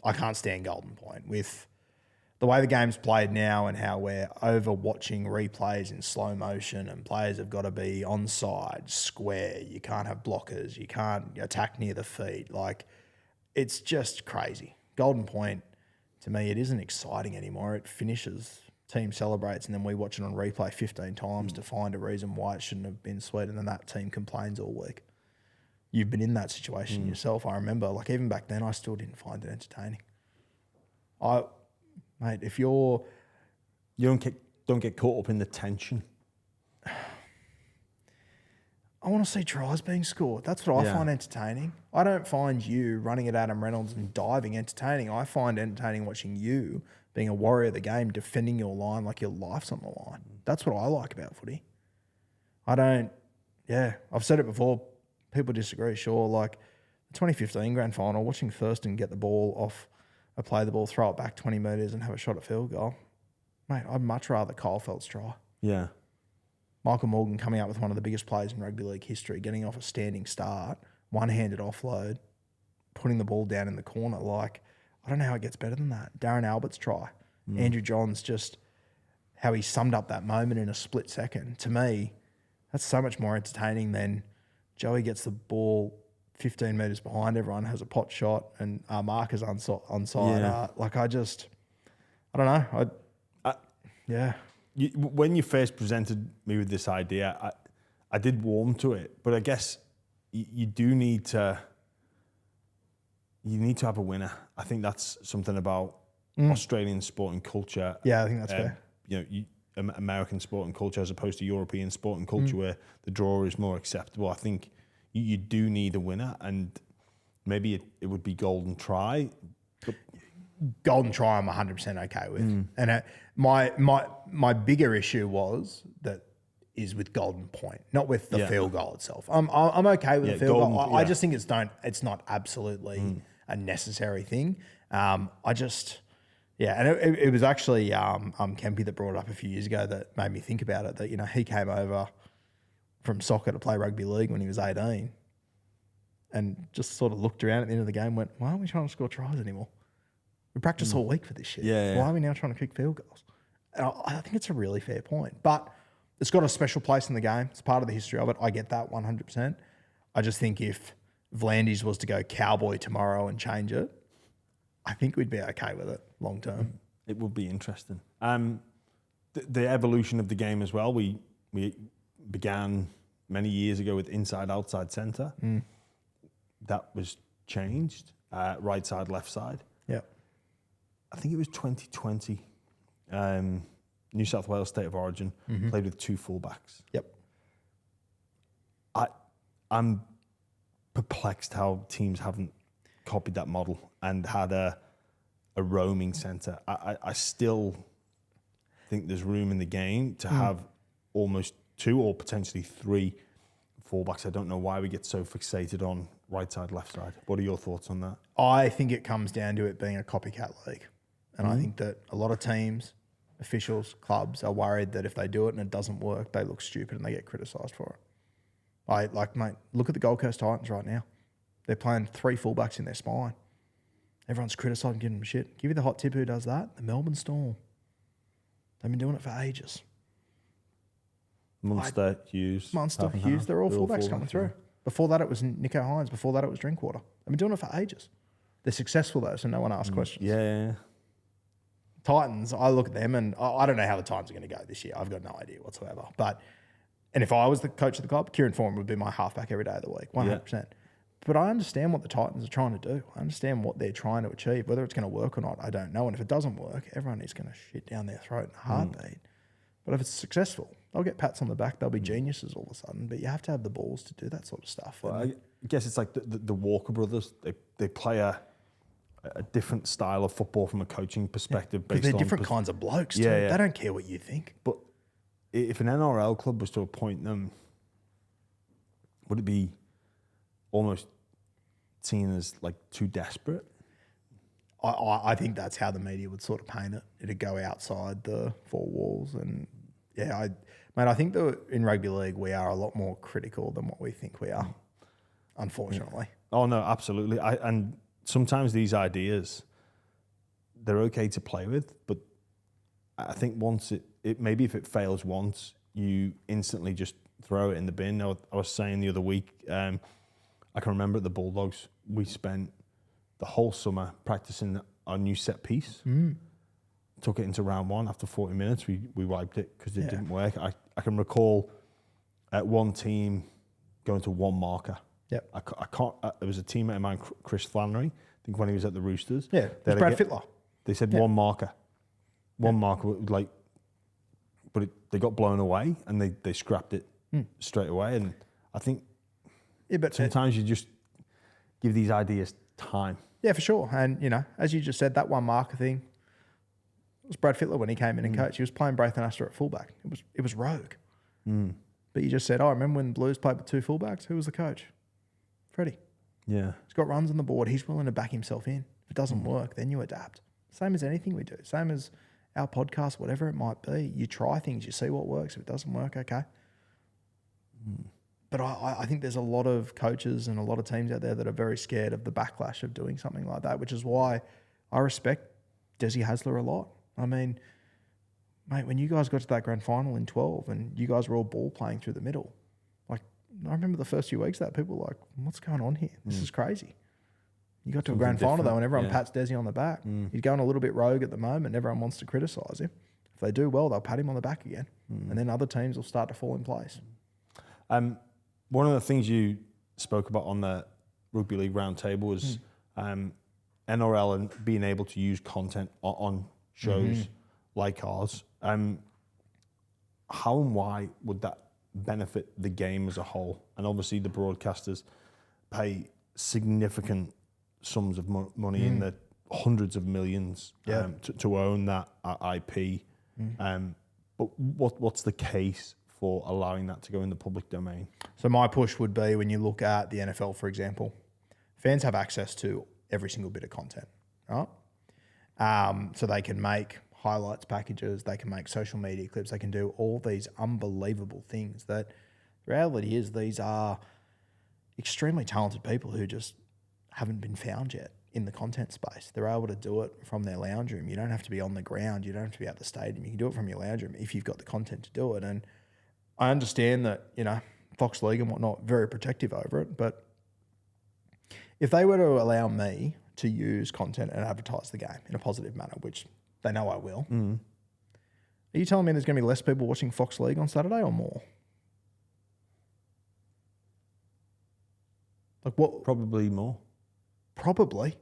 I can't stand Golden Point. With the way the game's played now and how we're over watching replays in slow motion and players have got to be onside, square, you can't have blockers, you can't attack near the feet. Like, it's just crazy. Golden Point, to me, it isn't exciting anymore. It finishes, team celebrates, and then we watch it on replay 15 times to find a reason why it shouldn't have been sweet, and then that team complains all week. You've been in that situation yourself. I remember, like, even back then, I still didn't find it entertaining. Mate, if you don't get caught up in the tension I want to see tries being scored. That's what I find entertaining. I don't find you running at Adam Reynolds and diving entertaining. I find entertaining watching you being a warrior of the game, defending your line like your life's on the line. That's what I like about footy. I've said it before. People disagree, sure. Like the 2015 grand final, watching Thurston get the ball off play the ball, throw it back 20 metres and have a shot at field goal. Mate, I'd much rather Kyle Feld's try. Yeah. Michael Morgan coming up with one of the biggest plays in rugby league history, getting off a standing start, one-handed offload, putting the ball down in the corner. Like, I don't know how it gets better than that. Darren Albert's try. Andrew Johns, just how he summed up that moment in a split second. To me, that's so much more entertaining than Joey gets the ball 15 metres behind everyone, has a pot shot, and our marker's onside. Yeah. I don't know. When you first presented me with this idea, I did warm to it, but I guess you do need to. You need to have a winner. I think that's something about Australian sport and culture. Yeah, I think that's fair. American sport and culture as opposed to European sport and culture where the draw is more acceptable. I think you do need a winner, and maybe it would be golden try. Golden try, I'm 100% okay with. And my bigger issue is with golden point, not with the field goal itself. I'm okay with the field goal. I just think it's not absolutely a necessary thing. And it was actually Kempy that brought it up a few years ago that made me think about it. That he came over from soccer to play rugby league when he was 18, and just sort of looked around at the end of the game, and went, "Why aren't we trying to score tries anymore? We practice all week for this shit. Why are we now trying to kick field goals?" And I think it's a really fair point, but it's got a special place in the game. It's part of the history of it. I get that 100%. I just think if Vlandis was to go cowboy tomorrow and change it, I think we'd be okay with it long term. It would be interesting. The evolution of the game as well. We began many years ago with inside, outside centre. That was changed. Right side, left side. Yeah. I think it was 2020. New South Wales State of Origin played with two fullbacks. Yep. I'm perplexed how teams haven't copied that model and had a roaming centre. I still think there's room in the game to have almost two or potentially three fullbacks. I don't know why we get so fixated on right side, left side. What are your thoughts on that? I think it comes down to it being a copycat league. And I think that a lot of teams, officials, clubs are worried that if they do it and it doesn't work, they look stupid and they get criticised for it. Mate, look at the Gold Coast Titans right now. They're playing three fullbacks in their spine. Everyone's criticising, giving them shit. Give you the hot tip who does that? The Melbourne Storm. They've been doing it for ages. Munster, Hughes. They're all fullbacks coming through. Before that, it was Nico Hines. Before that, it was Drinkwater. They've been doing it for ages. They're successful though, so no one asks questions. Yeah. Titans, I look at them and I don't know how the Titans are going to go this year. I've got no idea whatsoever. And if I was the coach of the club, Kieran Foran would be my halfback every day of the week, 100%. Yeah. But I understand what the Titans are trying to do. I understand what they're trying to achieve. Whether it's going to work or not, I don't know. And if it doesn't work, everyone is going to shit down their throat in a heartbeat. But if it's successful, they'll get pats on the back. They'll be geniuses all of a sudden. But you have to have the balls to do that sort of stuff. Well, I guess it's like the Walker brothers. They play a different style of football from a coaching perspective. Based they're on different kinds of blokes too. Yeah. They don't care what you think. But if an NRL club was to appoint them, would it be almost seen as like too desperate? I think that's how the media would sort of paint it. It'd go outside the four walls. And I think that in rugby league we are a lot more critical than what we think we are, unfortunately. Yeah. Oh no, absolutely. And sometimes these ideas, they're okay to play with, but I think once it maybe if it fails once, you instantly just throw it in the bin. I was saying the other week, I can remember at the Bulldogs, we spent the whole summer practicing our new set piece. Took it into round one. After 40 minutes, we wiped it because it didn't work. I can recall at one team going to one marker. Yep. I can't. There was a teammate of mine, Chris Flannery. I think when he was at the Roosters. Yeah, it was Brad Fittler. They said one marker, like, but they got blown away and they scrapped it straight away. And I think but sometimes you just give these ideas time. Yeah, for sure. And, as you just said, that one marker thing, it was Brad Fittler when he came in and coached. He was playing Braithen Astor at fullback. It was rogue. But you just said, I remember when Blues played with 2 fullbacks? Who was the coach? Freddie. Yeah. He's got runs on the board. He's willing to back himself in. If it doesn't work, then you adapt. Same as anything we do. Same as our podcast, whatever it might be. You try things, you see what works. If it doesn't work, okay. But I think there's a lot of coaches and a lot of teams out there that are very scared of the backlash of doing something like that, which is why I respect Desi Hasler a lot. I mean, mate, when you guys got to that grand final in 12 and you guys were all ball playing through the middle, like, I remember the first few weeks that people were like, what's going on here? This is crazy. You got to a grand final though and everyone pats Desi on the back. He's going a little bit rogue at the moment. Everyone wants to criticise him. If they do well, they'll pat him on the back again. And then other teams will start to fall in place. One of the things you spoke about on the Rugby League Roundtable was NRL and being able to use content on shows like ours. How and why would that benefit the game as a whole? And obviously the broadcasters pay significant sums of money in the hundreds of millions to own that IP. But what's the case for allowing that to go in the public domain? So my push would be when you look at the NFL, for example, fans have access to every single bit of content, right? So they can make highlights packages, they can make social media clips, they can do all these unbelievable things that the reality is these are extremely talented people who just haven't been found yet in the content space. They're able to do it from their lounge room. You don't have to be on the ground. You don't have to be at the stadium. You can do it from your lounge room if you've got the content to do it. And I understand that, Fox League and whatnot, very protective over it. But if they were to allow me to use content and advertise the game in a positive manner, which they know I will, are you telling me there's going to be less people watching Fox League on Saturday or more? Like what? Probably more. Probably.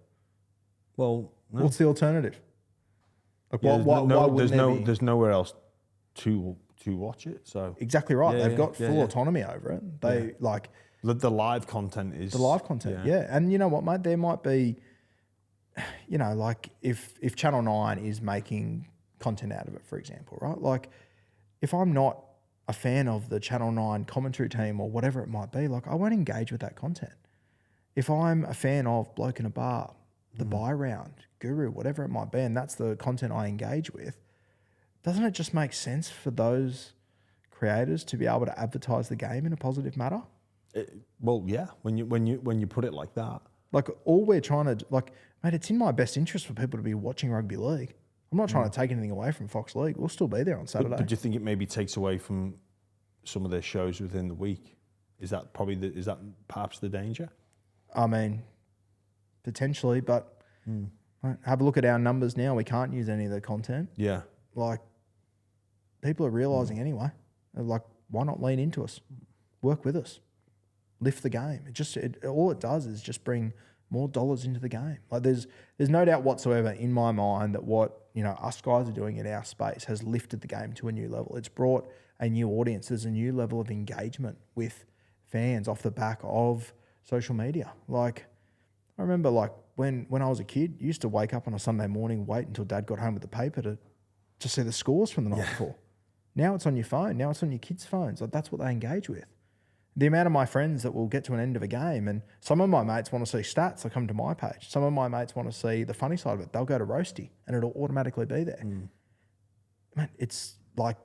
Well, no. What's the alternative? Like why wouldn't there's nowhere else to watch it. So exactly right. They've got full autonomy over it. They like the live content is the live content. Yeah. And you know what, mate? There might be, like if Channel 9 is making content out of it, for example, right? Like if I'm not a fan of the Channel 9 commentary team or whatever it might be, like I won't engage with that content. If I'm a fan of Bloke in a Bar, the Buy Round, Guru, whatever it might be, and that's the content I engage with, doesn't it just make sense for those creators to be able to advertise the game in a positive manner? Well, yeah. When you put it like that, like all we're trying to mate, it's in my best interest for people to be watching rugby league. I'm not trying to take anything away from Fox League. We'll still be there on Saturday. But do you think it maybe takes away from some of their shows within the week? Is that perhaps the danger? I mean, potentially, but have a look at our numbers now. We can't use any of the content. Yeah. Like, people are realising anyway. Like, why not lean into us? Work with us. Lift the game. All it does is just bring more dollars into the game. Like, there's no doubt whatsoever in my mind that what, us guys are doing in our space has lifted the game to a new level. It's brought a new audience. There's a new level of engagement with fans off the back of social media. Like, I remember when I was a kid, you used to wake up on a Sunday morning, wait until Dad got home with the paper to see the scores from the night before. Now it's on your phone. Now it's on your kids' phones. Like, that's what they engage with. The amount of my friends that will get to an end of a game, and some of my mates want to see stats, they come to my page. Some of my mates want to see the funny side of it. They'll go to Roasty and it'll automatically be there. Man, it's like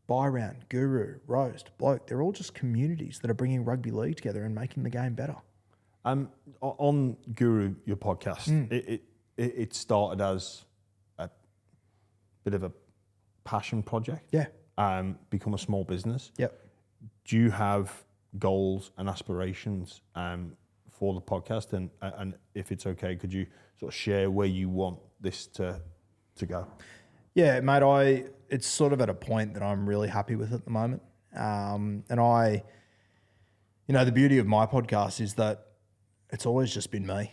Buy Round, Guru, Roast, Bloke. They're all just communities that are bringing rugby league together and making the game better. On Guru, your podcast, it started as a bit of a passion project. Yeah. Become a small business. Yep. Do you have goals and aspirations for the podcast? And if it's okay, could you sort of share where you want this to go? Yeah, mate, it's sort of at a point that I'm really happy with at the moment. And the beauty of my podcast is that it's always just been me.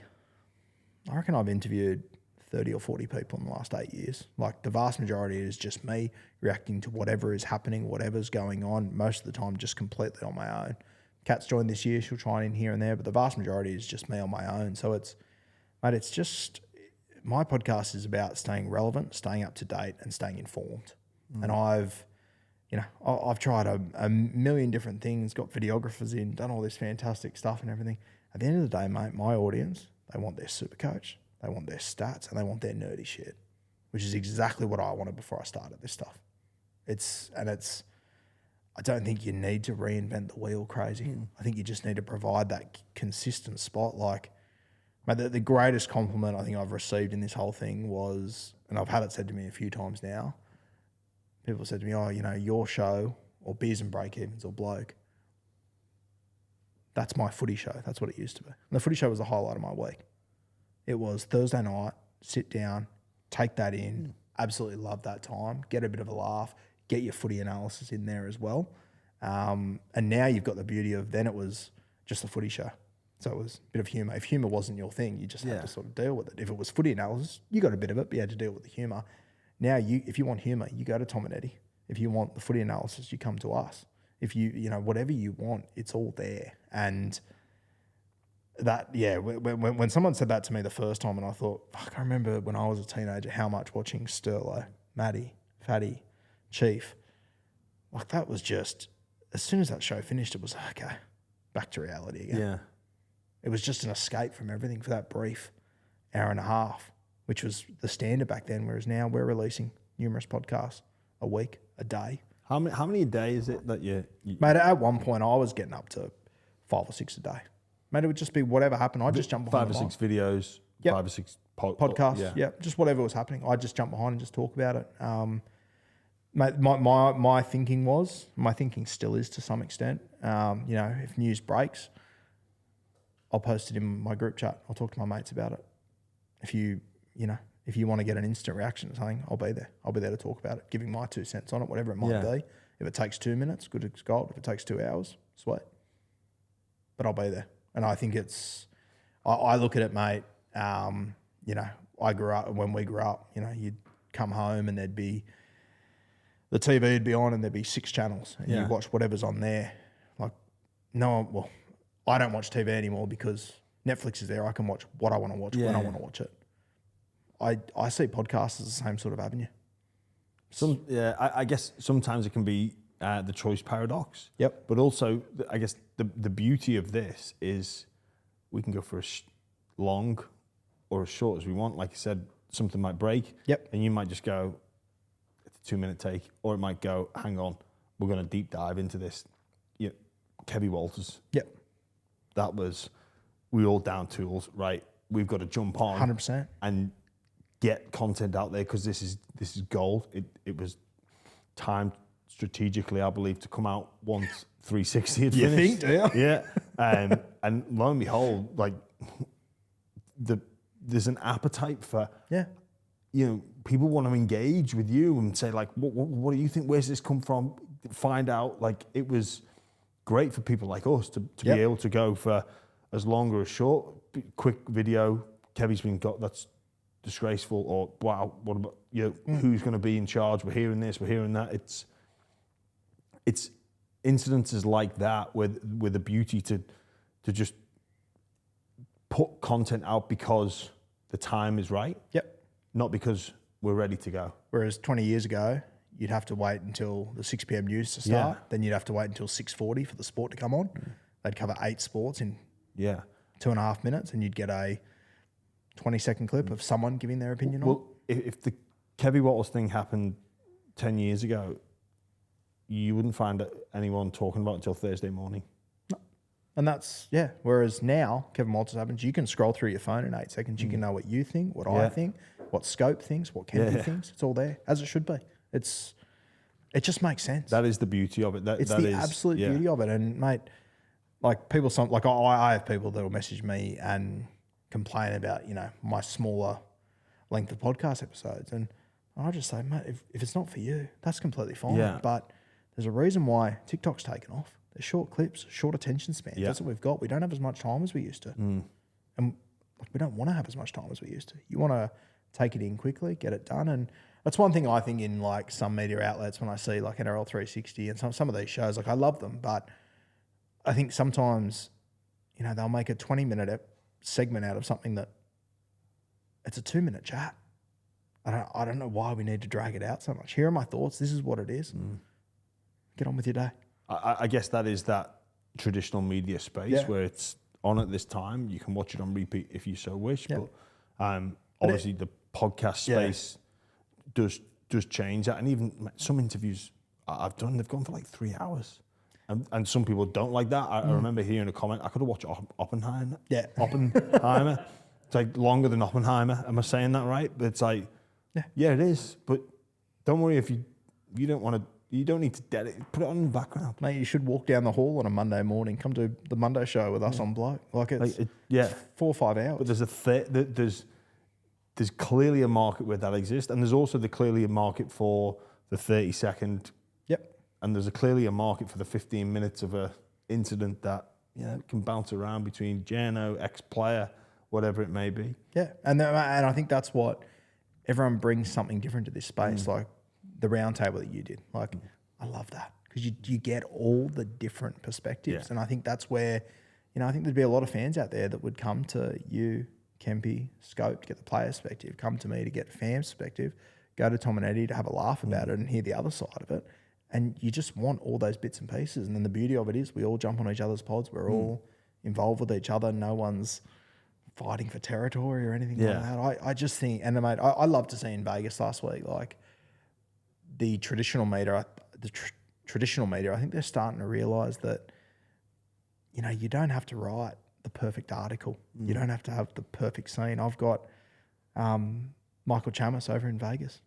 I reckon I've interviewed 30 or 40 people in the last 8 years. Like, the vast majority is just me reacting to whatever is happening, whatever's going on, most of the time just completely on my own. Kat's joined this year. She'll try in here and there, but the vast majority is just me on my own. So it's just, my podcast is about staying relevant, staying up to date, and staying informed. And I've tried a million different things, got videographers in, done all this fantastic stuff and everything. At the end of the day, mate, my audience, they want their SuperCoach, they want their stats, and they want their nerdy shit, which is exactly what I wanted before I started this stuff. I don't think you need to reinvent the wheel crazy. I think you just need to provide that consistent spot. Like, mate, the greatest compliment I think I've received in this whole thing was, and I've had it said to me a few times now, people said to me, oh, your show, or Beers and Break-Evens, or Bloke, that's my footy show. That's what it used to be. And the footy show was the highlight of my week. It was Thursday night, sit down, take that in, absolutely love that time, get a bit of a laugh, get your footy analysis in there as well. And now you've got the beauty of, then it was just the footy show. So it was a bit of humour. If humour wasn't your thing, you just had to sort of deal with it. If it was footy analysis, you got a bit of it, but you had to deal with the humour. Now, if you want humour, you go to Tom and Eddie. If you want the footy analysis, you come to us. If whatever you want, it's all there. And that, when someone said that to me the first time, and I thought, fuck, I remember when I was a teenager, how much watching Sterlo, Matty, Fatty, Chief, like that was just, as soon as that show finished, it was okay, back to reality again. Yeah. It was just an escape from everything for that brief hour and a half, which was the standard back then, whereas now we're releasing numerous podcasts a week, a day. How many a day is it that you... Mate, at one point I was getting up to 5 or 6 a day. Mate, it would just be whatever happened. I'd just jump behind 5 or 6 videos, 5 or 6 podcasts. Just whatever was happening. I'd just jump behind and just talk about it. Mate, my thinking still is to some extent. If news breaks, I'll post it in my group chat. I'll talk to my mates about it. If you want to get an instant reaction to something, I'll be there. I'll be there to talk about it, giving my 2 cents on it, whatever it might be. If it takes 2 minutes, good as gold. If it takes 2 hours, sweet. But I'll be there. And I think I look at it, mate, when we grew up, you'd come home and the TV would be on and there'd be 6 channels and you'd watch whatever's on there. Like, I don't watch TV anymore because Netflix is there. I can watch what I want to watch when I want to watch it. I see podcasts as the same sort of avenue. I guess sometimes it can be the choice paradox. Yep. But also, I guess the beauty of this is we can go for as long or as short as we want. Like you said, something might break. Yep. And you might just go, it's a 2-minute take. Or it might go, hang on, we're going to deep dive into this. Kevy Walters. Yep. That was, we all down tools, right? We've got to jump on 100% and get content out there because this is gold. It was timed strategically, I believe, to come out once 360 had finished. You think, do you? Yeah. And lo and behold, like there's an appetite for people want to engage with you and say like, what do you think? Where's this come from? Find out. Like, it was great for people like us to be able to go for as long or as short, quick video. Kevy's been got, that's disgraceful, or wow, what about who's going to be in charge? We're hearing this, we're hearing that. It's incidences like that with the beauty to just put content out because the time is right. Yep. Not because we're ready to go. Whereas 20 years ago, you'd have to wait until the 6 p.m. news to start. Then you'd have to wait until 6:40 for the sport to come on. They'd cover 8 sports in 2.5 minutes, and you'd get a 20-second clip of someone giving their opinion on. Well, if the Kevy Walters thing happened 10 years ago, you wouldn't find anyone talking about it until Thursday morning. No. And that's, whereas now, Kevin Walters happens, you can scroll through your phone in 8 seconds. You can know what you think, what I think, what Scope thinks, what Kennedy thinks. It's all there, as it should be. It just makes sense. That is the beauty of it. It's the absolute beauty of it. And mate, like people, I have people that will message me and complain about, my smaller length of podcast episodes. And I just say, mate, if it's not for you, that's completely fine. Yeah. But there's a reason why TikTok's taken off. They're short clips, short attention spans. That's what we've got. We don't have as much time as we used to. And we don't want to have as much time as we used to. You want to take it in quickly, get it done. And that's one thing I think in like some media outlets when I see like NRL 360 and some of these shows, like I love them, but I think sometimes, they'll make a 20-minute segment out of something that it's a 2-minute chat. I don't know why we need to drag it out so much. Here are my thoughts. This is what it is. Get on with your day. I guess that is that traditional media space where it's on at this time. You can watch it on repeat if you so wish. But obviously the podcast space does change that. And even some interviews I've done, they've gone for like 3 hours. And some people don't like that. I remember hearing a comment, I could have watched Oppenheimer. Yeah. Oppenheimer. It's like longer than Oppenheimer. Am I saying that right? But it's like, yeah, it is. But don't worry if you don't want to, you don't need to put it on in the background. Mate, you should walk down the hall on a Monday morning. Come to the Monday show with us on Bloke. Like it's 4 or 5 hours. But there's clearly a market where that exists. And there's also clearly a market for the 30-second. Yep. And there's clearly a market for the 15 minutes of a incident that can bounce around between journo, ex-player, whatever it may be. Yeah, and I think that's what everyone brings something different to this space, like the round table that you did. Like, I love that because you get all the different perspectives, and I think that's where, I think there'd be a lot of fans out there that would come to you, Kempy, Scope, to get the player perspective, come to me to get fan perspective, go to Tom and Eddie to have a laugh about it and hear the other side of it. And you just want all those bits and pieces. And then the beauty of it is we all jump on each other's pods. We're all involved with each other. No one's fighting for territory or anything like that. I just think, and mate, I love to see in Vegas last week, like the traditional media, I think they're starting to realise that, you don't have to write the perfect article. You don't have to have the perfect scene. I've got Michael Chamis over in Vegas.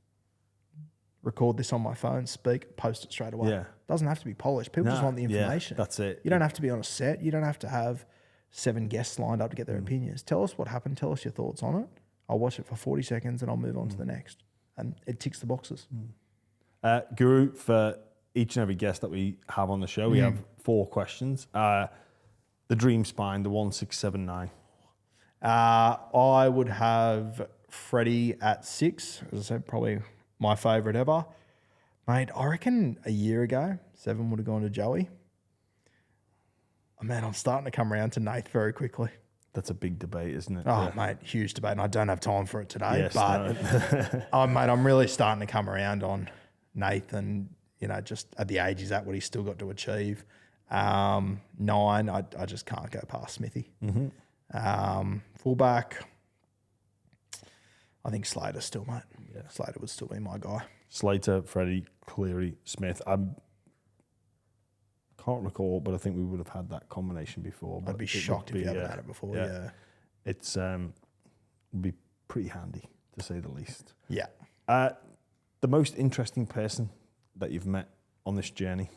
Record this on my phone, speak, post it straight away. Doesn't have to be polished. People just want the information. That's it. You don't have to be on a set. You don't have to have 7 guests lined up to get their opinions. Tell us what happened. Tell us your thoughts on it. I'll watch it for 40 seconds and I'll move on to the next. And it ticks the boxes. Guru, for each and every guest that we have on the show, we have 4 questions. The dream spine, the 1679. I would have Freddie at 6. As I said, probably my favourite ever. Mate, I reckon a year ago, 7 would have gone to Joey. Oh, man, I'm starting to come around to Nath very quickly. That's a big debate, isn't it? Oh, mate, huge debate, and I don't have time for it today. Yes, but, mate, I'm really starting to come around on Nath and, just at the age he's at, what he's still got to achieve. 9, I just can't go past Smithy. Fullback, I think Slater still, mate. Yeah. Slater would still be my guy. Slater, Freddie, Cleary, Smith. I can't recall, but I think we would have had that combination before. I'd be shocked if you haven't had it before. Yeah. It's would be pretty handy, to say the least. Yeah. The most interesting person that you've met on this journey?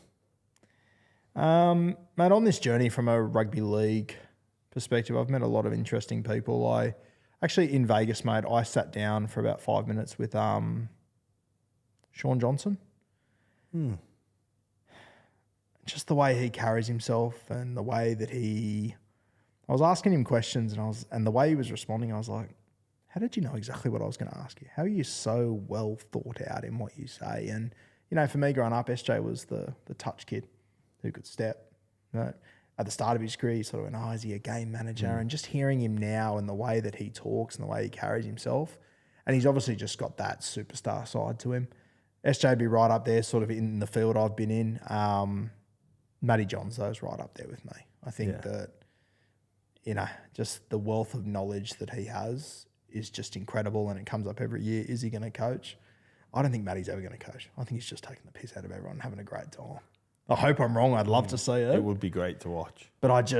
Mate, on this journey from a rugby league perspective, I've met a lot of interesting people. Actually, in Vegas, mate, I sat down for about 5 minutes with Sean Johnson. Just the way he carries himself and the way that I was asking him questions and the way he was responding, I was like, how did you know exactly what I was going to ask you? How are you so well thought out in what you say? And, for me growing up, SJ was the touch kid who could step. At the start of his career, he sort of went, is he a game manager? And just hearing him now and the way that he talks and the way he carries himself, and he's obviously just got that superstar side to him. SJ be right up there, sort of in the field I've been in. Matty Johns, though, is right up there with me. I think that, just the wealth of knowledge that he has is just incredible, and it comes up every year. Is he going to coach? I don't think Matty's ever going to coach. I think he's just taking the piss out of everyone and having a great time. I hope I'm wrong. I'd love to see it. It would be great to watch. But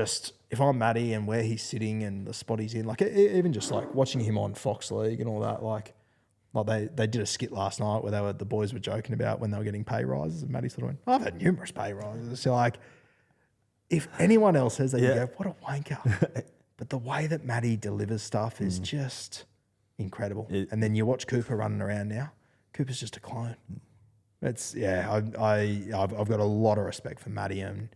if I'm Matty and where he's sitting and the spot he's in, like even just like watching him on Fox League and all that, like they did a skit last night where the boys were joking about when they were getting pay rises, and Matty sort of went, I've had numerous pay rises. So like, if anyone else says that, you go, what a wanker. But the way that Matty delivers stuff is just incredible. And then you watch Cooper running around now. Cooper's just a clone. I've got a lot of respect for Matty and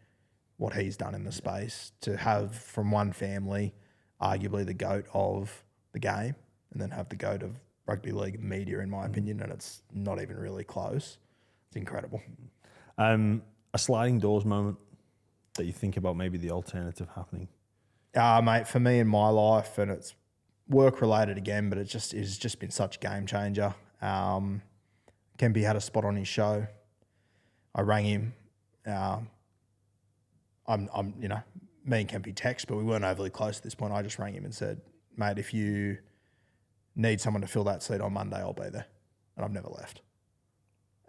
what he's done in the space to have from one family, arguably the GOAT of the game, and then have the GOAT of rugby league media, in my opinion, and it's not even really close. It's incredible. A sliding doors moment. that you think about maybe the alternative happening? Mate, for me in my life, and it's work related again, but it's just been such a game changer. Kempy had a spot on his show. I rang him. I'm me and Kempy text, but we weren't overly close at this point. I just rang him and said, mate, if you need someone to fill that seat on Monday, I'll be there. And I've never left.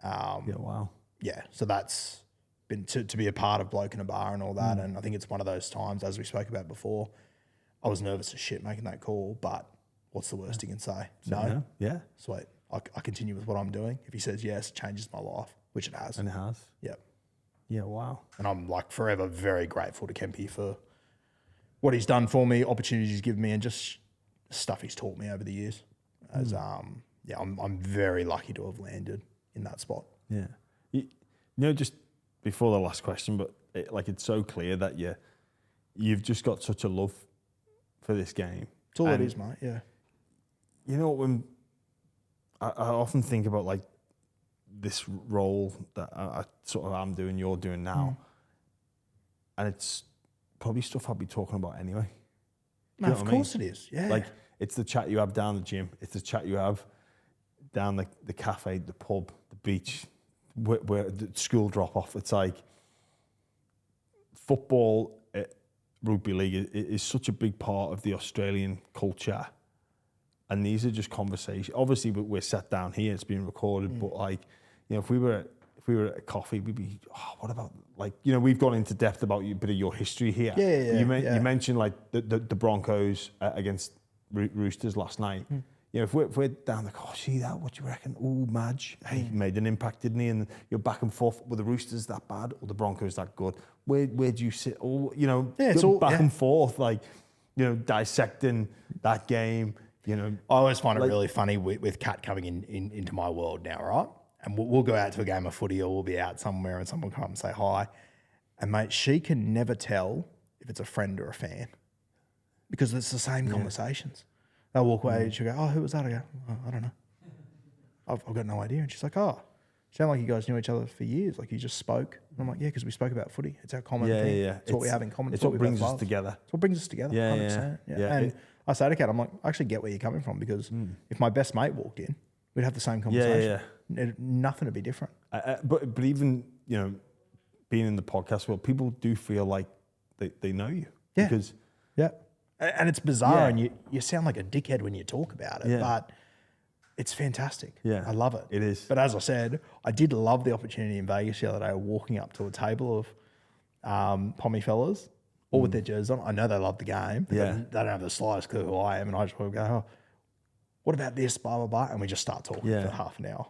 Yeah, wow. Yeah, so that's been to be a part of Bloke in a Bar and all that. And I think it's one of those times, as we spoke about before, I was nervous as shit making that call, but what's the worst he can say? No. Yeah. Sweet. I continue with what I'm doing. If he says yes, it changes my life, which it has. And it has. Yep. Yeah, wow. And I'm like forever very grateful to Kempy for what he's done for me, opportunities he's given me, and just stuff he's taught me over the years. As I'm very lucky to have landed in that spot. Yeah. Just before the last question, but it's so clear that you've just got such a love for this game. It's all it is, mate. Yeah. You know, when I often think about like this role that I sort of am doing, you're doing now, and it's probably stuff I'll be talking about anyway. No, of course it is. Yeah. Like it's the chat you have down the gym. It's the chat you have down the cafe, the pub, the beach, where the school drop off. It's like football, rugby league is such a big part of the Australian culture. And these are just conversations. Obviously, we're sat down here; it's being recorded. But if we were at a coffee, we'd be, what about we've gone into depth about a bit of your history here. Yeah. You mentioned like the Broncos against Roosters last night. If we're down the, see that? What do you reckon? Oh, Madge, hey, he made an impact, didn't he? And you're back and forth. Were the Roosters that bad or the Broncos that good? Where do you sit? It's all back and forth, dissecting that game. I always find it really funny with Kat coming into my world now, right? And we'll go out to a game of footy or we'll be out somewhere and someone will come and say hi. And, mate, she can never tell if it's a friend or a fan because it's the same conversations. They'll walk away and she'll go, who was that? I go, I don't know. I've got no idea. And she's like, sound like you guys knew each other for years. Like you just spoke. And I'm like, yeah, because we spoke about footy. It's our common thing. Yeah. It's what we have in common. It's what brings us together. It's what brings us together. 100%. Yeah. And I say to Kat, I'm like, I actually get where you're coming from because if my best mate walked in, we'd have the same conversation. Nothing would be different. But even, being in the podcast world, people do feel like they know you. Yeah. Because and it's bizarre and you sound like a dickhead when you talk about it, but it's fantastic. Yeah. I love it. It is. But as I said, I did love the opportunity in Vegas the other day, walking up to a table of Pommy fellas, all with their jerseys on. I know they love the game, but they don't have the slightest clue who I am. And I just want to go, what about this, blah, blah, blah. And we just start talking for half an hour.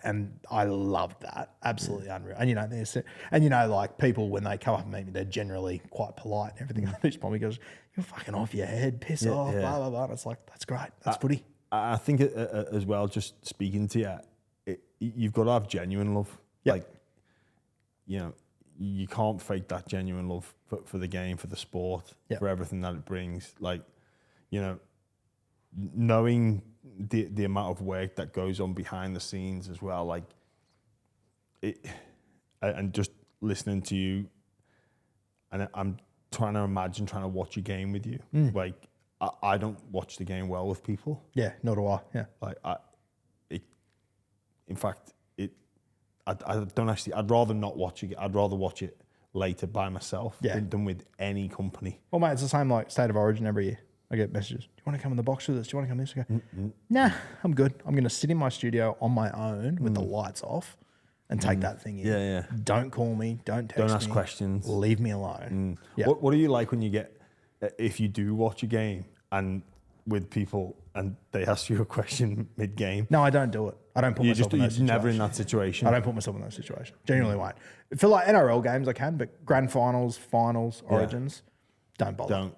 And I loved that. Absolutely unreal. And, people, when they come up and meet me, they're generally quite polite and everything. Each Pommy goes, you're fucking off your head, piss off, blah, blah, blah. And it's like, that's great. That's footy. I think as well, just speaking to you, you've got to have genuine love. Yep. You can't fake that genuine love for the game, for the sport, for everything that it brings. Knowing the amount of work that goes on behind the scenes as well, and just listening to you, and I'm trying to watch a game with you. I don't watch the game well with people. Yeah, nor do I. Yeah. I don't actually, I'd rather not watch it. I'd rather watch it later by myself than with any company. Well, mate, it's the same State of Origin every year. I get messages. Do you want to come in the box with us? Do you want to come this? I go, nah, I'm good. I'm going to sit in my studio on my own with the lights off and take that thing in. Yeah. Don't call me. Don't text me. Don't ask questions. Leave me alone. Yeah. What are you like when you get, if you do watch a game and with people and they ask you a question mid-game? No, I don't do it. I don't put myself in that situation. You're never in that situation. I don't put myself in that situation. Genuinely won't. For NRL games, I can, but grand finals, origins, don't bother. Don't.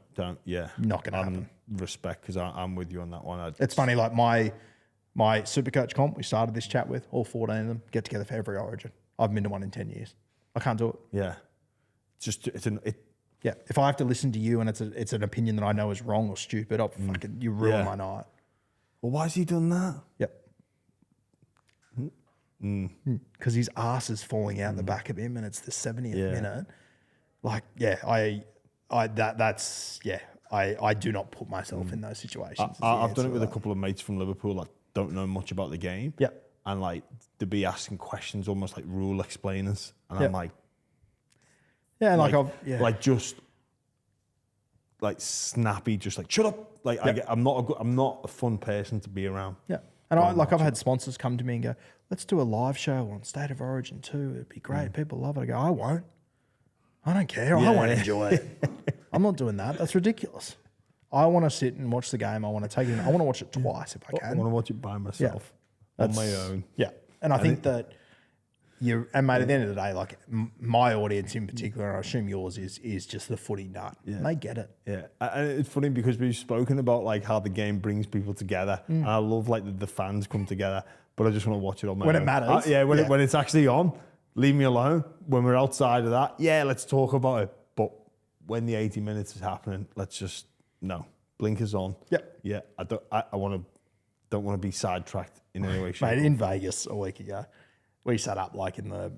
Not going to happen. Respect, because I'm with you on that one. It's funny, my SuperCoach comp, we started this chat with, all 14 of them, get together for every origin. I've been to one in 10 years. I can't do it. Yeah. Yeah, if I have to listen to you and it's an opinion that I know is wrong or stupid, you ruin my night. Well, why has he done that? Yep. Because his ass is falling out the back of him and it's the 70th minute. Like, I do not put myself in those situations. I've done it with a couple of mates from Liverpool that don't know much about the game. Yep. And like, to be asking questions almost like rule explainers. And I'm like, yeah, and like just like snappy, just like, shut up. Like, I'm not a fun person to be around. Yeah. And I've had sponsors come to me and go, let's do a live show on State of Origin too. It'd be great. People love it. I go, I won't. I don't care. I won't enjoy it. I'm not doing that. That's ridiculous. I want to sit and watch the game. I want to take it in. I want to watch it twice if I can. I want to watch it by myself on my own. Yeah. And I think that and mate, at the end of the day, like my audience in particular, and I assume yours is just the footy nut. Yeah. And they get it. Yeah. And it's funny because we've spoken about like how the game brings people together. And I love like the fans come together, but I just want to watch it on my own. When it matters. When it's actually on, leave me alone. When we're outside of that, let's talk about it. But when the 80 minutes is happening, let's just, blinkers on. Yep. Yeah. I don't want to be sidetracked in any way, shape. Mate, in Vegas a week ago, we sat up like in the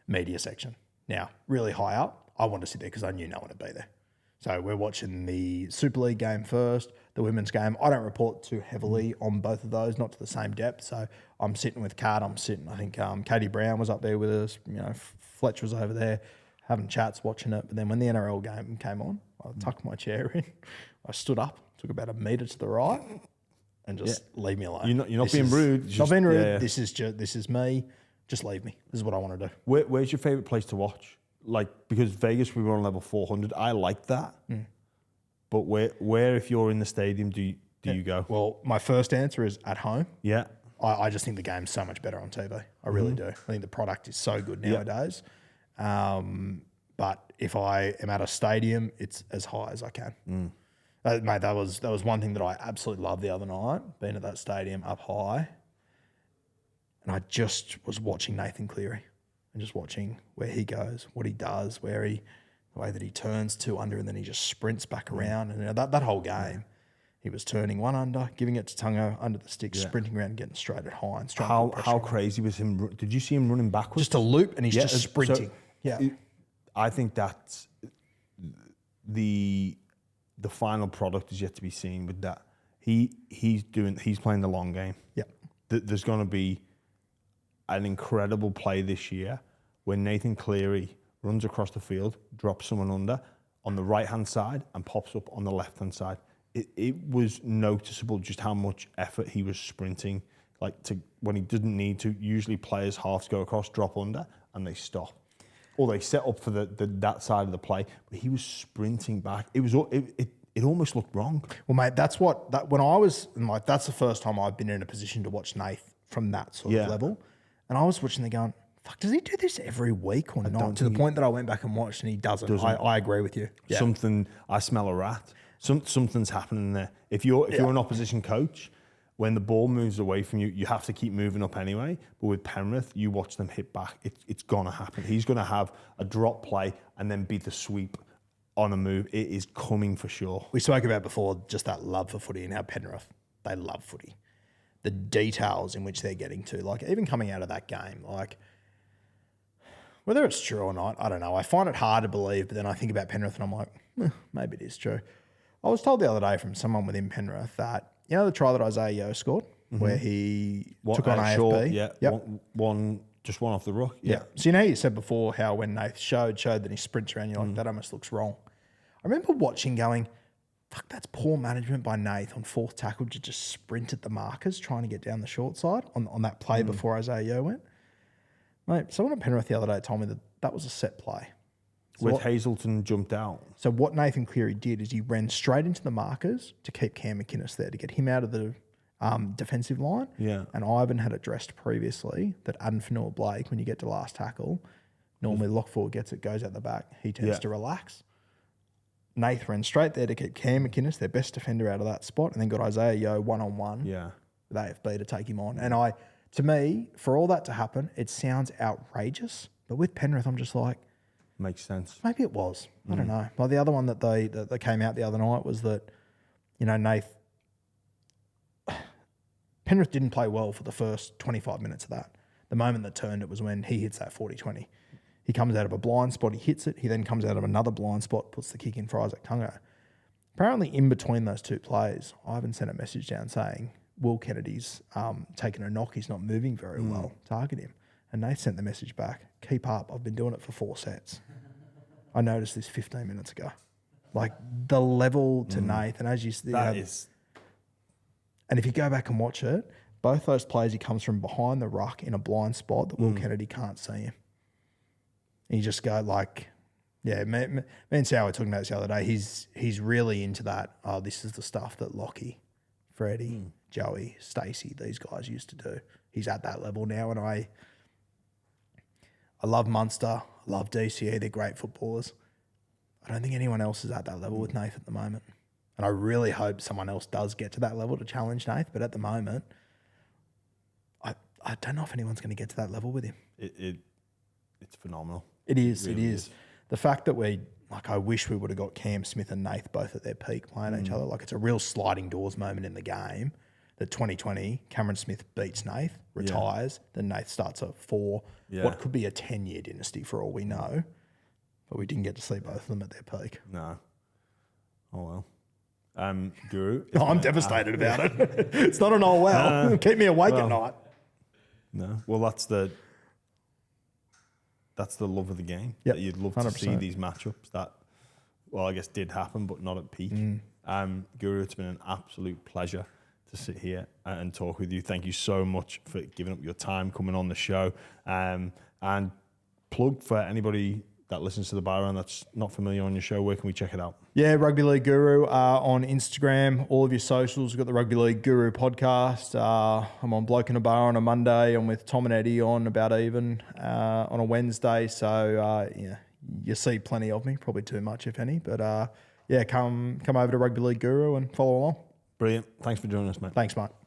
media section. Now, really high up, I wanted to sit there because I knew no one would be there. So we're watching the Super League game first, the women's game. I don't report too heavily on both of those, not to the same depth. So I'm sitting with Kat. I think Katie Brown was up there with us. Fletch was over there having chats, watching it. But then when the NRL game came on, I tucked my chair in. I stood up, took about a metre to the right, and just leave me alone. You're not being rude. Not being rude. Yeah. This is me. Just leave me. This is what I want to do. Where's your favourite place to watch? Like, because Vegas, we were on level 400. I like that. But where if you're in the stadium, do you go? Well, my first answer is at home. Yeah. I just think the game's so much better on TV. I really do. I think the product is so good nowadays. But if I am at a stadium, it's as high as I can. Mate, that was one thing that I absolutely loved the other night, being at that stadium up high. And I just was watching Nathan Cleary and just watching where he goes, what he does, the way that he turns 2 under and then he just sprints back around. And that whole game, he was turning 1 under, giving it to Tungo under the stick, sprinting around and getting straight at high. And how crazy was him? Did you see him running backwards? Just a loop and he's just sprinting. I think that's the final product is yet to be seen with that. He's playing the long game. Yep. There's going to be an incredible play this year when Nathan Cleary runs across the field, drops someone under on the right-hand side and pops up on the left-hand side. It was noticeable just how much effort he was sprinting, when he didn't need to. Usually players halves go across, drop under, and they stop. Or they set up for that side of the play, but he was sprinting back. It almost looked wrong. Well, mate, that's the first time I've been in a position to watch Nath from that sort of level. And I was watching there going, fuck, does he do this every week or not? To the point that I went back and watched and he doesn't. I agree with you. Yeah. I smell a rat. Something's happening there. If you're an opposition coach, when the ball moves away from you, you have to keep moving up anyway. But with Penrith, you watch them hit back. It's going to happen. He's going to have a drop play and then beat the sweep on a move. It is coming for sure. We spoke about before just that love for footy and how Penrith, they love footy. The details in which they're getting to, like even coming out of that game, like whether it's true or not, I don't know. I find it hard to believe, but then I think about Penrith and I'm like, maybe it is true. I was told the other day from someone within Penrith that, the try that Isaiah Yeo scored, where he took on AFB. Short, yeah, one off the ruck. Yeah. So you said before how when Nath showed that he sprints around, you're like, that almost looks wrong. I remember watching going, fuck, that's poor management by Nath on 4th tackle to just sprint at the markers, trying to get down the short side on that play before Isaiah Yeo went. Mate, someone at Penrith the other day told me that was a set play. So Hazelton jumped out. So what Nathan Cleary did is he ran straight into the markers to keep Cam McInnes there, to get him out of the defensive line. Yeah. And Ivan had addressed previously that Adam Fanua-Blake, when you get to last tackle, normally lock forward gets it, goes out the back. He tends to relax. Nath ran straight there to keep Cam McInnes, their best defender, out of that spot, and then got Isaiah Yeo one-on-one with AFB to take him on. And to me, for all that to happen, it sounds outrageous. But with Penrith, I'm just like, makes sense. Maybe it was. I don't know. Well, the other one that they came out the other night was that, Nath, Penrith didn't play well for the first 25 minutes of that. The moment that turned, it was when he hits that 40-20. He comes out of a blind spot, he hits it. He then comes out of another blind spot, puts the kick in for Isaac Tungo. Apparently, in between those two plays, Ivan sent a message down saying, Will Kennedy's taken a knock. He's not moving very well. Target him. And Nath sent the message back, keep up. I've been doing it for 4 sets. I noticed this 15 minutes ago. Like the level to Nath. And as you see, and if you go back and watch it, both those plays, he comes from behind the ruck in a blind spot that Will Kennedy can't see him. And you just go like, yeah, me and Sal were talking about this the other day. He's really into that. Oh, this is the stuff that Lockie, Freddie, Joey, Stacey, these guys used to do. He's at that level now, and I love Munster, I love DCE. They're great footballers. I don't think anyone else is at that level with Nath at the moment, and I really hope someone else does get to that level to challenge Nath. But at the moment, I don't know if anyone's going to get to that level with him. It's phenomenal. It is. Really it is. The fact that I wish we would have got Cam Smith and Nath both at their peak playing each other. Like, it's a real sliding doors moment in the game that 2020, Cameron Smith beats Nath, retires, then Nath starts a 4, what could be a 10-year dynasty for all we know. But we didn't get to see both of them at their peak. No. Oh, well. Guru. I'm devastated about it. It's not an oh well. Keep me awake at night. No. Well, that's the love of the game. Yep, That you'd love 100%. to see these matchups that, well, I guess did happen, but not at peak. Guru, it's been an absolute pleasure to sit here and talk with you. Thank you so much for giving up your time, coming on the show. And plug for anybody that listens to the Byron that's not familiar on your show, where can we check it out? Yeah, Rugby League Guru on Instagram, all of your socials. We've got the Rugby League Guru podcast. I'm on Bloke in a Bar on a Monday. I'm with Tom and Eddie on About Even on a Wednesday. So, you see plenty of me, probably too much, if any. But, come over to Rugby League Guru and follow along. Brilliant. Thanks for joining us, mate. Thanks, mate.